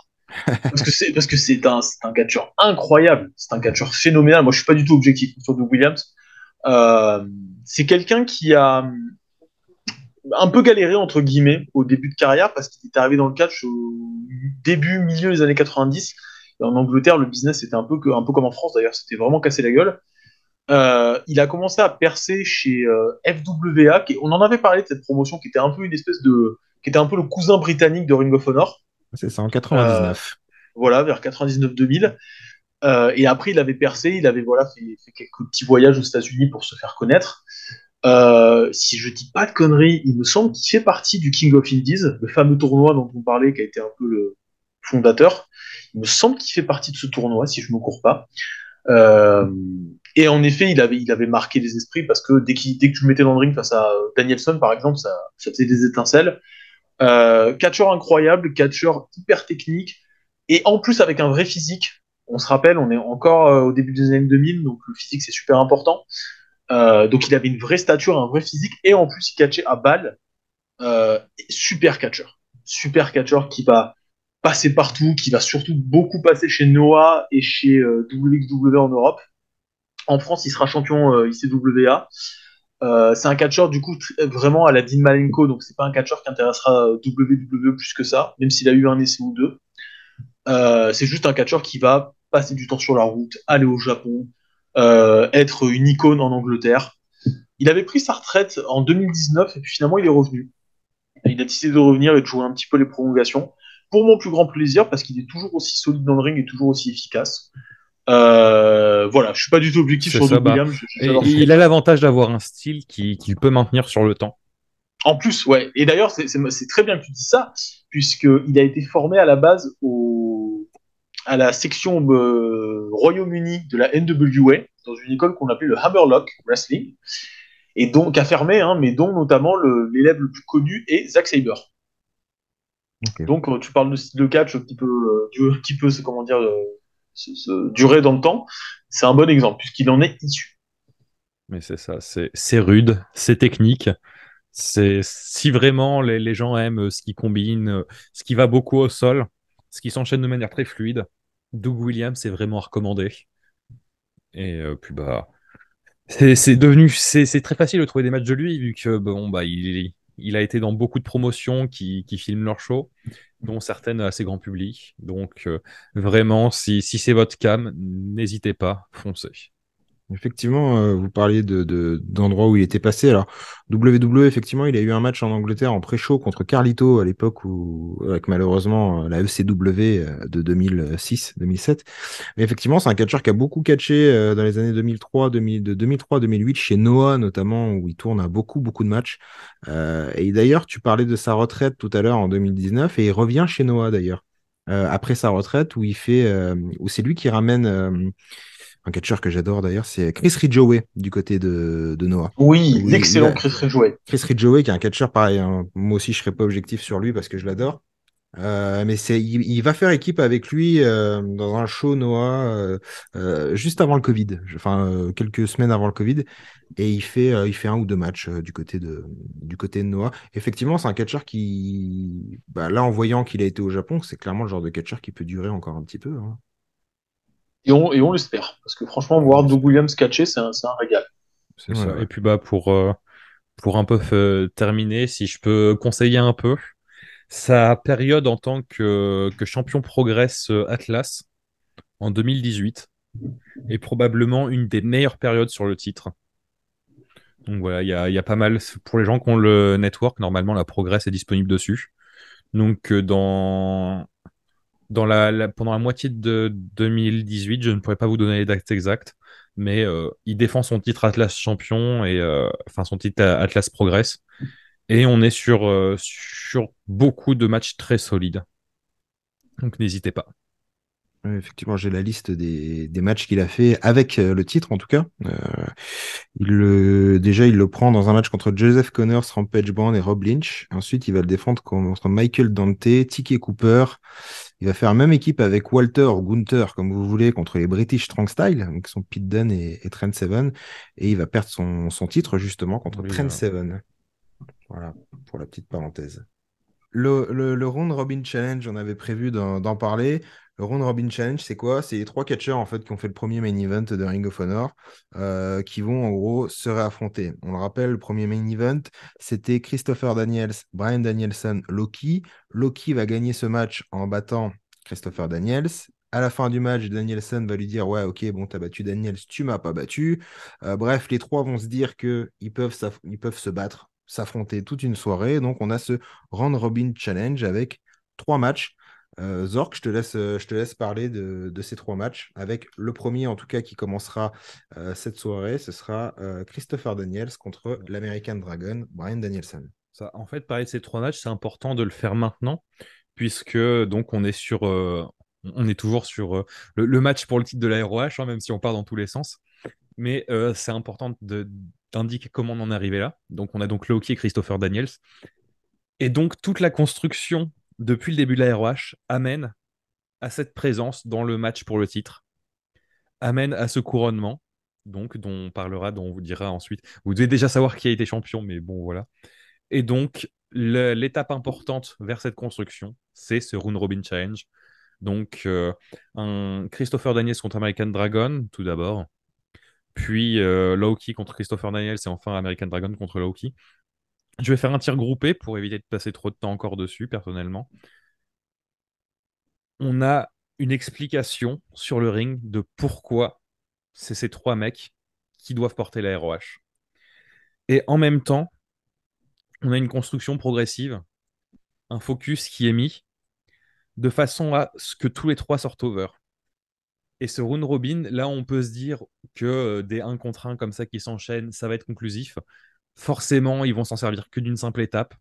parce que c'est un catcheur incroyable, c'est un catcheur phénoménal. Moi, je suis pas du tout objectif sur Doug Williams. Euh, c'est quelqu'un qui a un peu galéré entre guillemets au début de carrière parce qu'il est arrivé dans le catch au début, milieu des années 90. Et en Angleterre, le business était un peu comme en France d'ailleurs, c'était vraiment cassé la gueule. Il a commencé à percer chez FWA, on en avait parlé de cette promotion qui était un peu une espèce de, qui était un peu le cousin britannique de Ring of Honor. C'est ça, en Euh, 99. voilà, vers 99-2000. Et après, il avait percé, il avait voilà fait quelques petits voyages aux États-Unis pour se faire connaître. Si je dis pas de conneries, il me semble qu'il fait partie du King of Indies, le fameux tournoi dont on parlait, qui a été un peu le fondateur. Il me semble qu'il fait partie de ce tournoi, si je me cours pas. Euh, et en effet, il avait marqué les esprits parce que dès que tu le mettais dans le ring face à Danielson, par exemple, ça faisait des étincelles. Catcheur incroyable, catcheur hyper technique, et en plus avec un vrai physique. On se rappelle, on est encore au début des années 2000, donc le physique c'est super important. Donc il avait une vraie stature, un vrai physique, et en plus il catchait à balle. Euh, super catcheur. Super catcheur qui va passer partout, qui va surtout beaucoup passer chez Noah et chez WXW en Europe. En France, il sera champion ICWA. C'est un catcheur du coup vraiment à la Dean Malenko, donc c'est pas un catcheur qui intéressera WWE plus que ça, même s'il a eu un essai ou deux. C'est juste un catcheur qui va passer du temps sur la route, aller au Japon, être une icône en Angleterre. Il avait pris sa retraite en 2019 et puis finalement il est revenu. Il a décidé de revenir et de jouer un petit peu les prolongations. Pour mon plus grand plaisir, parce qu'il est toujours aussi solide dans le ring et toujours aussi efficace. Voilà, je suis pas du tout objectif C'est sur ça, Doug bah. Williams. Et il a l'avantage d'avoir un style qu'il peut maintenir sur le temps. En plus, ouais. Et d'ailleurs, c'est très bien que tu dis ça, puisqu'il a été formé à la base à la section Royaume-Uni de la NWA, dans une école qu'on appelait le Hammerlock Wrestling, et donc a fermé, hein, mais dont notamment l'élève le plus connu est Zack Sabre. Ok. Donc, tu parles de style de catch qui peut comment dire, durer dans le temps. C'est un bon exemple, puisqu'il en est issu. Mais c'est ça, c'est rude, c'est technique. C'est si vraiment les gens aiment ce qui combine, ce qui va beaucoup au sol, ce qui s'enchaîne de manière très fluide, Doug Williams c'est vraiment à recommander. Et puis bah c'est très facile de trouver des matchs de lui vu que bon bah il a été dans beaucoup de promotions qui filment leurs shows, dont certaines assez grand public. Donc vraiment si c'est votre cam, n'hésitez pas, foncez. Effectivement, vous parliez d'endroits où il était passé. Alors, WWE, effectivement, il a eu un match en Angleterre en pré-show contre Carlito à l'époque où, avec malheureusement la ECW de 2006-2007. Mais effectivement, c'est un catcheur qui a beaucoup catché dans les années 2003, 2008 chez Noah notamment, où il tourne à beaucoup de matchs. Et d'ailleurs, tu parlais de sa retraite tout à l'heure en 2019 et il revient chez Noah d'ailleurs. Après sa retraite, où c'est lui qui ramène un catcheur que j'adore d'ailleurs, c'est Chris Ridgeway du côté de Noah. Oui, Oui, l'excellent Chris Ridgeway. Chris Ridgeway qui est un catcheur pareil, hein. Moi aussi, je serais pas objectif sur lui parce que je l'adore. Mais il va faire équipe avec lui dans un show Noah juste avant le Covid, quelques semaines avant le Covid, et il fait un ou deux matchs du côté de Noah. Effectivement, c'est un catcheur qui, bah, là, en voyant qu'il a été au Japon, c'est clairement le genre de catcheur qui peut durer encore un petit peu, hein. Et on l'espère. Parce que franchement, On voir Doug l'espère. Williams catcher, c'est un régal. C'est Ouais, ça. ouais. Et puis bah pour un peu terminer, si je peux conseiller un peu, sa période en tant que champion progress Atlas en 2018 est probablement une des meilleures périodes sur le titre. Donc voilà, il y a pas mal. Pour les gens qui ont le network, normalement la progress est disponible dessus. Donc, pendant la moitié de 2018, je ne pourrais pas vous donner les dates exactes, mais il défend son titre Atlas champion et enfin son titre Atlas Progress. Et on est sur beaucoup de matchs très solides. Donc n'hésitez pas. Ouais, effectivement, j'ai la liste des matchs qu'il a fait avec le titre, en tout cas. Déjà, il le prend dans un match contre Joseph Connors, Rampage Brown et Rob Lynch. Ensuite, il va le défendre contre Michael Dante, Tiki Cooper. Il va faire la même équipe avec Walter ou Gunther, comme vous voulez, contre les British Strong Style, qui sont Pete Dunne et Trent Seven. Et il va perdre son titre, justement, contre Oui, Trent Seven. Voilà, pour la petite parenthèse. Le Round Robin Challenge, on avait prévu d'en parler. Le Round Robin Challenge, c'est quoi? C'est les trois catcheurs en fait qui ont fait le premier main event de Ring of Honor qui vont en gros se réaffronter. On le rappelle, le premier main event, c'était Christopher Daniels, Bryan Danielson, Loki. Loki va gagner ce match en battant Christopher Daniels. À la fin du match, Danielson va lui dire ouais, ok, bon, t'as battu Daniels, tu m'as pas battu. Bref, les trois vont se dire que ils peuvent se battre, s'affronter toute une soirée. Donc, on a ce Round Robin Challenge avec trois matchs. Zork, je te laisse parler de ces trois matchs. Avec le premier, en tout cas, qui commencera cette soirée, ce sera Christopher Daniels contre l'American Dragon, Bryan Danielson. Ça, en fait, parler de ces trois matchs, c'est important de le faire maintenant, puisque donc on est toujours sur le match pour le titre de la ROH, hein, même si on part dans tous les sens. Mais c'est important d'indiquer comment on en est arrivé là. Donc on a donc Loki et Christopher Daniels. Et donc toute la construction depuis le début de la ROH amène à cette présence dans le match pour le titre, amène à ce couronnement, donc dont on parlera, dont on vous dira ensuite. Vous devez déjà savoir qui a été champion, mais bon voilà. Et donc l'étape importante vers cette construction, c'est ce Round Robin Challenge. Donc un Christopher Daniels contre American Dragon, tout d'abord. Puis Loki contre Christopher Daniels et enfin American Dragon contre Loki. Je vais faire un tir groupé pour éviter de passer trop de temps encore dessus, personnellement. On a une explication sur le ring de pourquoi c'est ces trois mecs qui doivent porter la ROH. Et en même temps, on a une construction progressive, un focus qui est mis de façon à ce que tous les trois sortent over. Et ce round robin, là, on peut se dire que des 1 contre 1 comme ça qui s'enchaînent, ça va être conclusif. Forcément, ils vont s'en servir que d'une simple étape.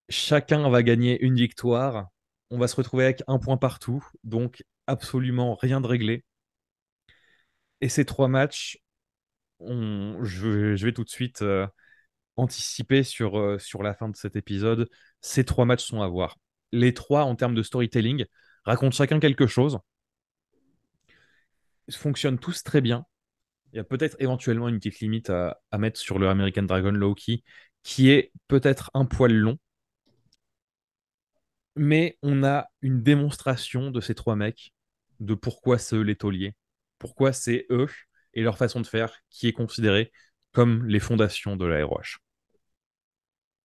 Chacun va gagner une victoire. On va se retrouver avec un point partout, donc absolument rien de réglé. Et ces trois matchs, je vais tout de suite anticiper sur la fin de cet épisode. Ces trois matchs sont à voir. Les trois, en termes de storytelling, racontent chacun quelque chose. Ils fonctionnent tous très bien. Il y a peut-être éventuellement une petite limite à mettre sur le American Dragon Low-Key, qui est peut-être un poil long. Mais on a une démonstration de ces trois mecs, de pourquoi c'est eux les tauliers, pourquoi c'est eux et leur façon de faire qui est considérée comme les fondations de la ROH.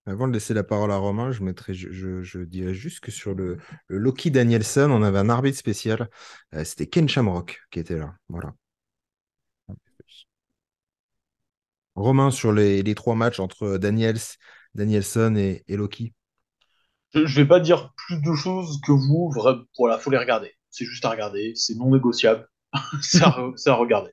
Avant de laisser la parole à Romain, je dirais juste que sur le Loki Danielson, on avait un arbitre spécial. C'était Ken Shamrock qui était là. Voilà. Romain, sur les trois matchs entre Danielson et Loki. Je vais pas dire plus de choses que vous. Voilà, faut les regarder. C'est juste à regarder. C'est non négociable. C'est à regarder.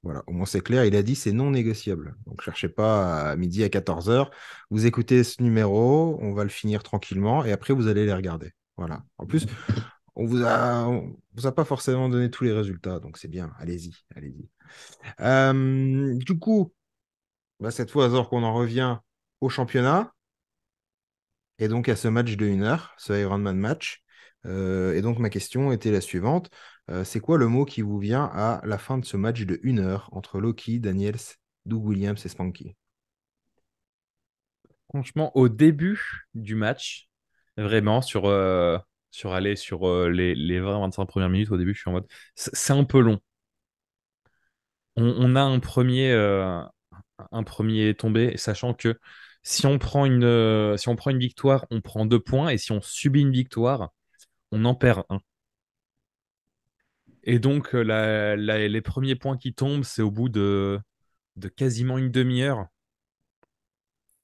Voilà, au moins c'est clair, il a dit c'est non négociable. Donc cherchez pas à midi à 14h. Vous écoutez ce numéro, on va le finir tranquillement et après vous allez les regarder. Voilà. En plus, on vous a pas forcément donné tous les résultats, donc c'est bien. Allez-y, allez-y. Du coup, bah, cette fois, alors qu'on en revient au championnat et donc à ce match de 1 heure, ce Ironman match. Et donc ma question était la suivante. C'est quoi le mot qui vous vient à la fin de ce match de 1 heure entre Loki, Daniels, Doug Williams et Spanky? Franchement, au début du match, vraiment, sur les 20-25 premières minutes, au début, je suis en mode, c'est un peu long. On a un premier tombé, sachant que si on prend une victoire, on prend 2 points, et si on subit une victoire, on en perd un. Et donc, les premiers points qui tombent, c'est au bout de quasiment une demi-heure.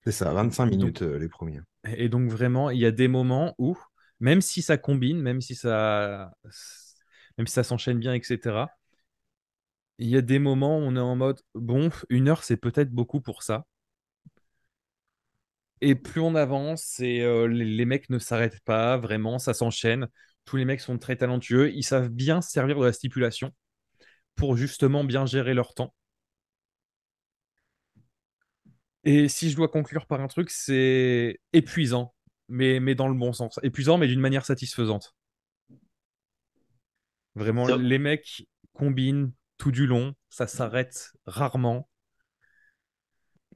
C'est ça, 25 Donc, minutes les premiers. Et donc vraiment, il y a des moments où, même si ça combine, même si ça s'enchaîne bien, etc., il y a des moments où on est en mode, bon, 1 heure, c'est peut-être beaucoup pour ça. Et plus on avance, et les mecs ne s'arrêtent pas, vraiment, ça s'enchaîne. Tous les mecs sont très talentueux, ils savent bien se servir de la stipulation pour justement bien gérer leur temps. Et si je dois conclure par un truc, c'est épuisant, mais dans le bon sens. Épuisant, mais d'une manière satisfaisante. Vraiment, C'est- les mecs combinent tout du long, ça s'arrête rarement.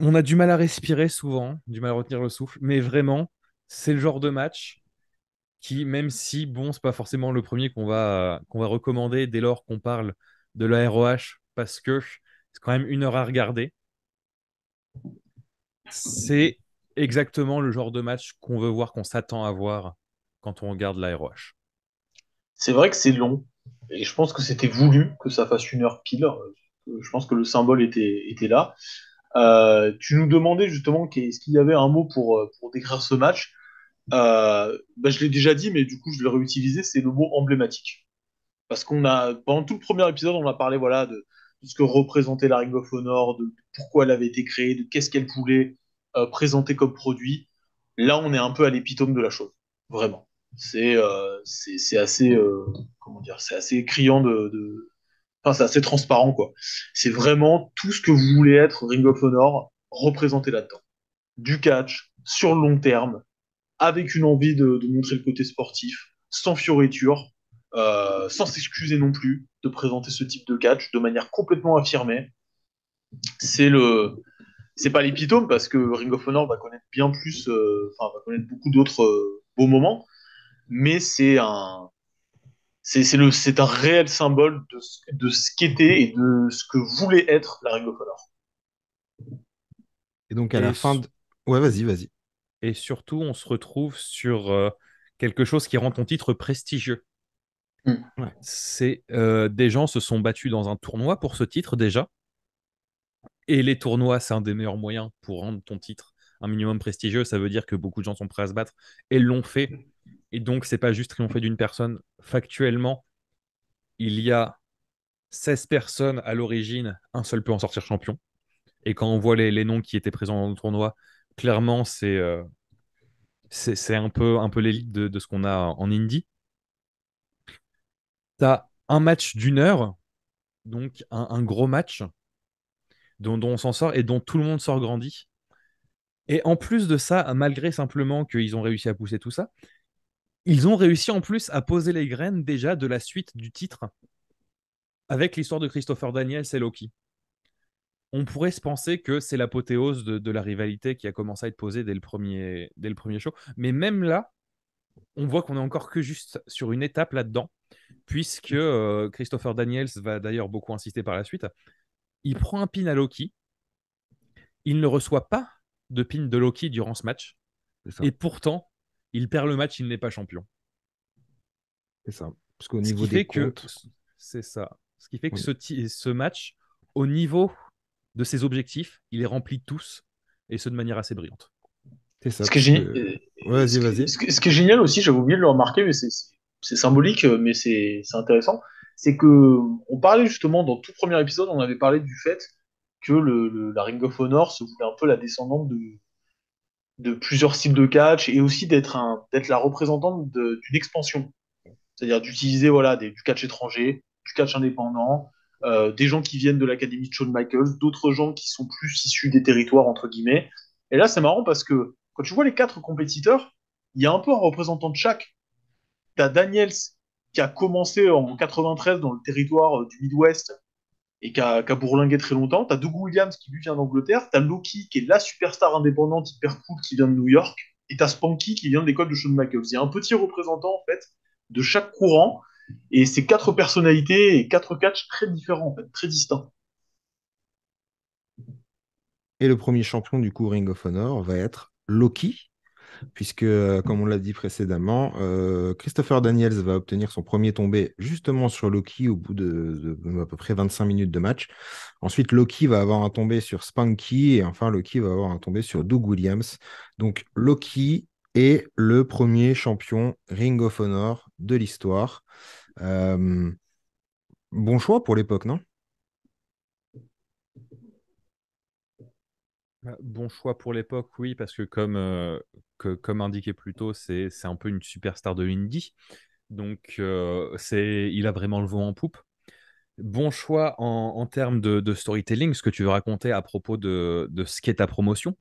On a du mal à respirer souvent, du mal à retenir le souffle, mais vraiment, c'est le genre de match qui, même si, bon, c'est pas forcément le premier qu'on va recommander dès lors qu'on parle de la ROH, parce que c'est quand même 1 heure à regarder, c'est exactement le genre de match qu'on veut voir, qu'on s'attend à voir quand on regarde la ROH. C'est vrai que c'est long, et je pense que c'était voulu que ça fasse 1 heure pile. Je pense que le symbole était là. Tu nous demandais justement est-ce qu'il y avait un mot pour décrire ce match. Bah, je l'ai déjà dit, mais du coup je vais le réutiliser, c'est le mot emblématique. Parce qu'on a, pendant tout le premier épisode, on a parlé voilà, de ce que représentait la Ring of Honor, de pourquoi elle avait été créée, de qu'est-ce qu'elle voulait présenter comme produit. Là, on est un peu à l'épitome de la chose, vraiment. C'est assez, comment dire, c'est assez criant enfin, c'est assez transparent, quoi. C'est vraiment tout ce que vous voulez être Ring of Honor représenté là-dedans. Du catch, sur le long terme, avec une envie de montrer le côté sportif, sans fioriture, sans s'excuser non plus de présenter ce type de catch de manière complètement affirmée. C'est le, c'est pas l'épitome parce que Ring of Honor va connaître bien plus, enfin va connaître beaucoup d'autres beaux moments, mais c'est un réel symbole de ce qu'était et de ce que voulait être la Ring of Honor. Et donc à Et, la fin de... Ouais, vas-y, vas-y. et surtout, on se retrouve sur quelque chose qui rend ton titre prestigieux. Mm. Ouais, Des gens se sont battus dans un tournoi pour ce titre déjà. Et les tournois, c'est un des meilleurs moyens pour rendre ton titre un minimum prestigieux. Ça veut dire que beaucoup de gens sont prêts à se battre et l'ont fait. Et donc, c'est pas juste triompher d'une personne. Factuellement, il y a 16 personnes à l'origine, un seul peut en sortir champion. Et quand on voit les noms qui étaient présents dans le tournoi, clairement, c'est un peu l'élite de ce qu'on a en Indie. Tu as un match d'1 heure, donc un gros match dont on s'en sort et dont tout le monde sort grandi. Et en plus de ça, malgré simplement qu'ils ont réussi à pousser tout ça, ils ont réussi en plus à poser les graines déjà de la suite du titre avec l'histoire de Christopher Daniels et Loki. On pourrait se penser que c'est l'apothéose de la rivalité qui a commencé à être posée dès le premier show. Mais même là, on voit qu'on est encore que juste sur une étape là-dedans, puisque Christopher Daniels va d'ailleurs beaucoup insister par la suite. Il prend un pin à Loki. Il ne reçoit pas de pin de Loki durant ce match. c'est ça. Et pourtant, il perd le match, il n'est pas champion. C'est ça. Parce qu'au Ce niveau qui des fait que, comptes, c'est ça. Ce qui fait que oui, ce match, au niveau de ses objectifs, il est rempli tous, et ce de manière assez brillante. c'est ça. Ce qui est, Parce que... Ouais, vas-y, ce qui- vas-y. ce qui est génial aussi, j'avais oublié de le remarquer, mais c'est symbolique, mais c'est intéressant, c'est que on parlait justement dans tout premier épisode, on avait parlé du fait que la Ring of Honor se voulait un peu la descendante de plusieurs styles de catch et aussi d'être la représentante d'une expansion, c'est-à-dire d'utiliser voilà du catch étranger, du catch indépendant, des gens qui viennent de l'académie de Shawn Michaels, d'autres gens qui sont plus issus des territoires entre guillemets. Et là, c'est marrant parce que quand tu vois les 4 compétiteurs, il y a un peu un représentant de chaque. T'as Daniels qui a commencé en 93 dans le territoire du Midwest et qui a bourlingué très longtemps. T'as Doug Williams qui lui vient d'Angleterre. T'as Loki qui est la superstar indépendante hyper cool qui vient de New York. Et t'as Spanky qui vient de l'école de Shawn Michaels. Il y a un petit représentant en fait de chaque courant. Et c'est 4 personnalités et 4 catchs très différents, en fait, très distincts. Et le premier champion du coup Ring of Honor va être Loki, puisque, comme on l'a dit précédemment, Christopher Daniels va obtenir son premier tombé justement sur Loki au bout de à peu près 25 minutes de match. Ensuite, Loki va avoir un tombé sur Spanky, et enfin, Loki va avoir un tombé sur Doug Williams. Donc, Loki et le premier champion Ring of Honor de l'histoire. Euh, Bon choix pour l'époque, non? Bon choix pour l'époque, oui, parce que comme indiqué plus tôt, c'est un peu une superstar de l'indie. Donc, il a vraiment le vent en poupe. Bon choix en termes de storytelling, ce que tu veux raconter à propos de ce qu'est ta promotion,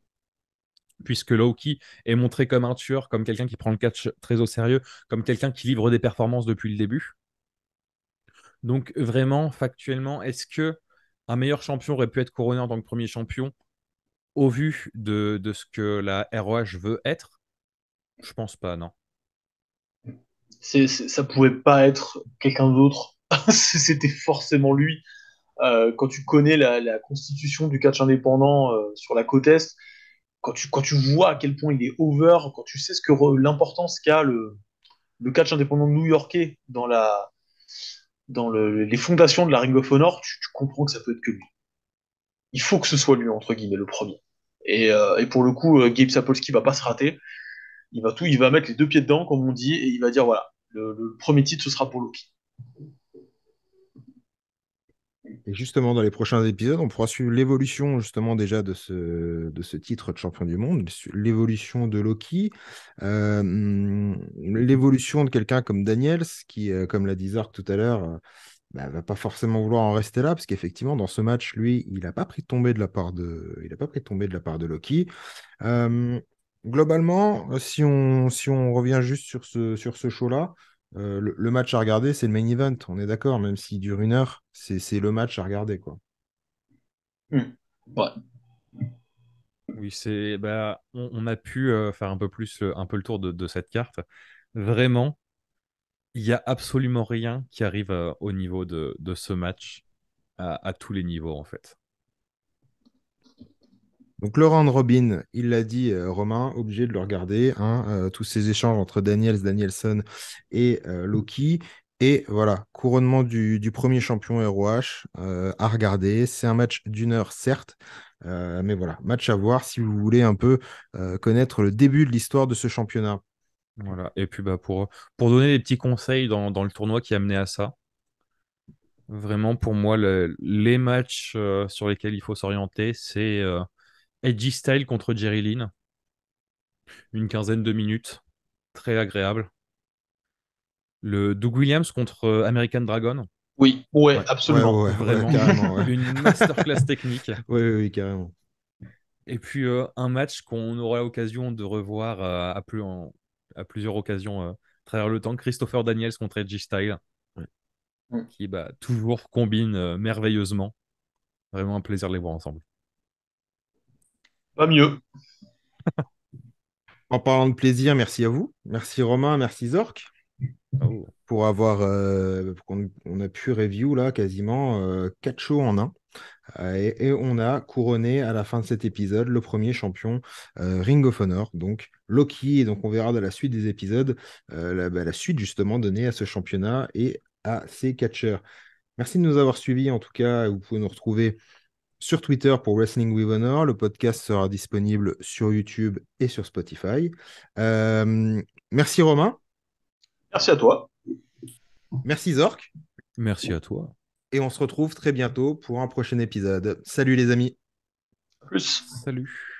puisque Loki est montré comme un tueur, comme quelqu'un qui prend le catch très au sérieux, comme quelqu'un qui livre des performances depuis le début. Donc, vraiment, factuellement, est-ce que un meilleur champion aurait pu être couronné en tant que premier champion au vu de ce que la ROH veut être? Je pense pas, non. Ça pouvait pas être quelqu'un d'autre. C'était forcément lui. Quand tu connais la constitution du catch indépendant sur la côte Est, quand tu vois à quel point il est over, quand tu sais l'importance qu'a le catch indépendant new-yorkais dans les fondations de la Ring of Honor, tu comprends que ça peut être que lui. Il faut que ce soit lui, entre guillemets, le premier. Et pour le coup, Gabe Sapolsky va pas se rater. Il va mettre les deux pieds dedans, comme on dit, et il va dire voilà, le premier titre, ce sera pour Loki. Et justement, dans les prochains épisodes, on pourra suivre l'évolution justement déjà de ce titre de champion du monde, l'évolution de Loki, l'évolution de quelqu'un comme Daniels, qui, comme l'a dit Zark tout à l'heure, va pas forcément vouloir en rester là, parce qu'effectivement, dans ce match, lui, il n'a pas pris de tombée de la part il a pas pris de tombée de la part de Loki. Euh, Globalement, si on revient juste sur ce show-là, le match à regarder, c'est le main event, on est d'accord, même s'il dure 1 heure, c'est le match à regarder, quoi. Ouais. Oui, on a pu faire un peu plus, un peu le tour de cette carte. Vraiment, il n'y a absolument rien qui arrive au niveau de ce match, à tous les niveaux, en fait. Donc le round robin, il l'a dit, Romain, obligé de le regarder, hein, tous ces échanges entre Danielson et Loki. Et voilà, couronnement du premier champion ROH à regarder. C'est un match d'1 heure, certes, mais voilà, match à voir si vous voulez un peu connaître le début de l'histoire de ce championnat. Voilà. Et puis pour donner des petits conseils dans le tournoi qui a mené à ça, vraiment pour moi, les matchs sur lesquels il faut s'orienter, c'est Edgy Style contre Jerry Lynn, une quinzaine de minutes, très agréable. Le Doug Williams contre American Dragon, Oui, ouais, Ouais, ouais, absolument. ouais, ouais, vraiment carrément, ouais. une masterclass technique. Oui, oui, oui, carrément. Et puis un match qu'on aura l'occasion de revoir à plusieurs occasions à travers le temps, Christopher Daniels contre Edgy Style, Ouais. qui toujours combine merveilleusement. Vraiment un plaisir de les voir ensemble. Pas mieux. En parlant de plaisir, merci à vous. Merci Romain, merci Zork Oh. pour avoir on a pu review là quasiment 4 shows en un. Et on a couronné à la fin de cet épisode le premier champion Ring of Honor, donc Loki. Et donc on verra dans la suite des épisodes la suite justement donnée à ce championnat et à ces catcheurs. Merci de nous avoir suivis. En tout cas, vous pouvez nous retrouver sur Twitter pour Wrestling with Honor. Le podcast sera disponible sur YouTube et sur Spotify. Merci Romain, Merci à toi. merci Zork, Merci à toi. et on se retrouve très bientôt pour un prochain épisode. Salut les amis. À plus. Salut.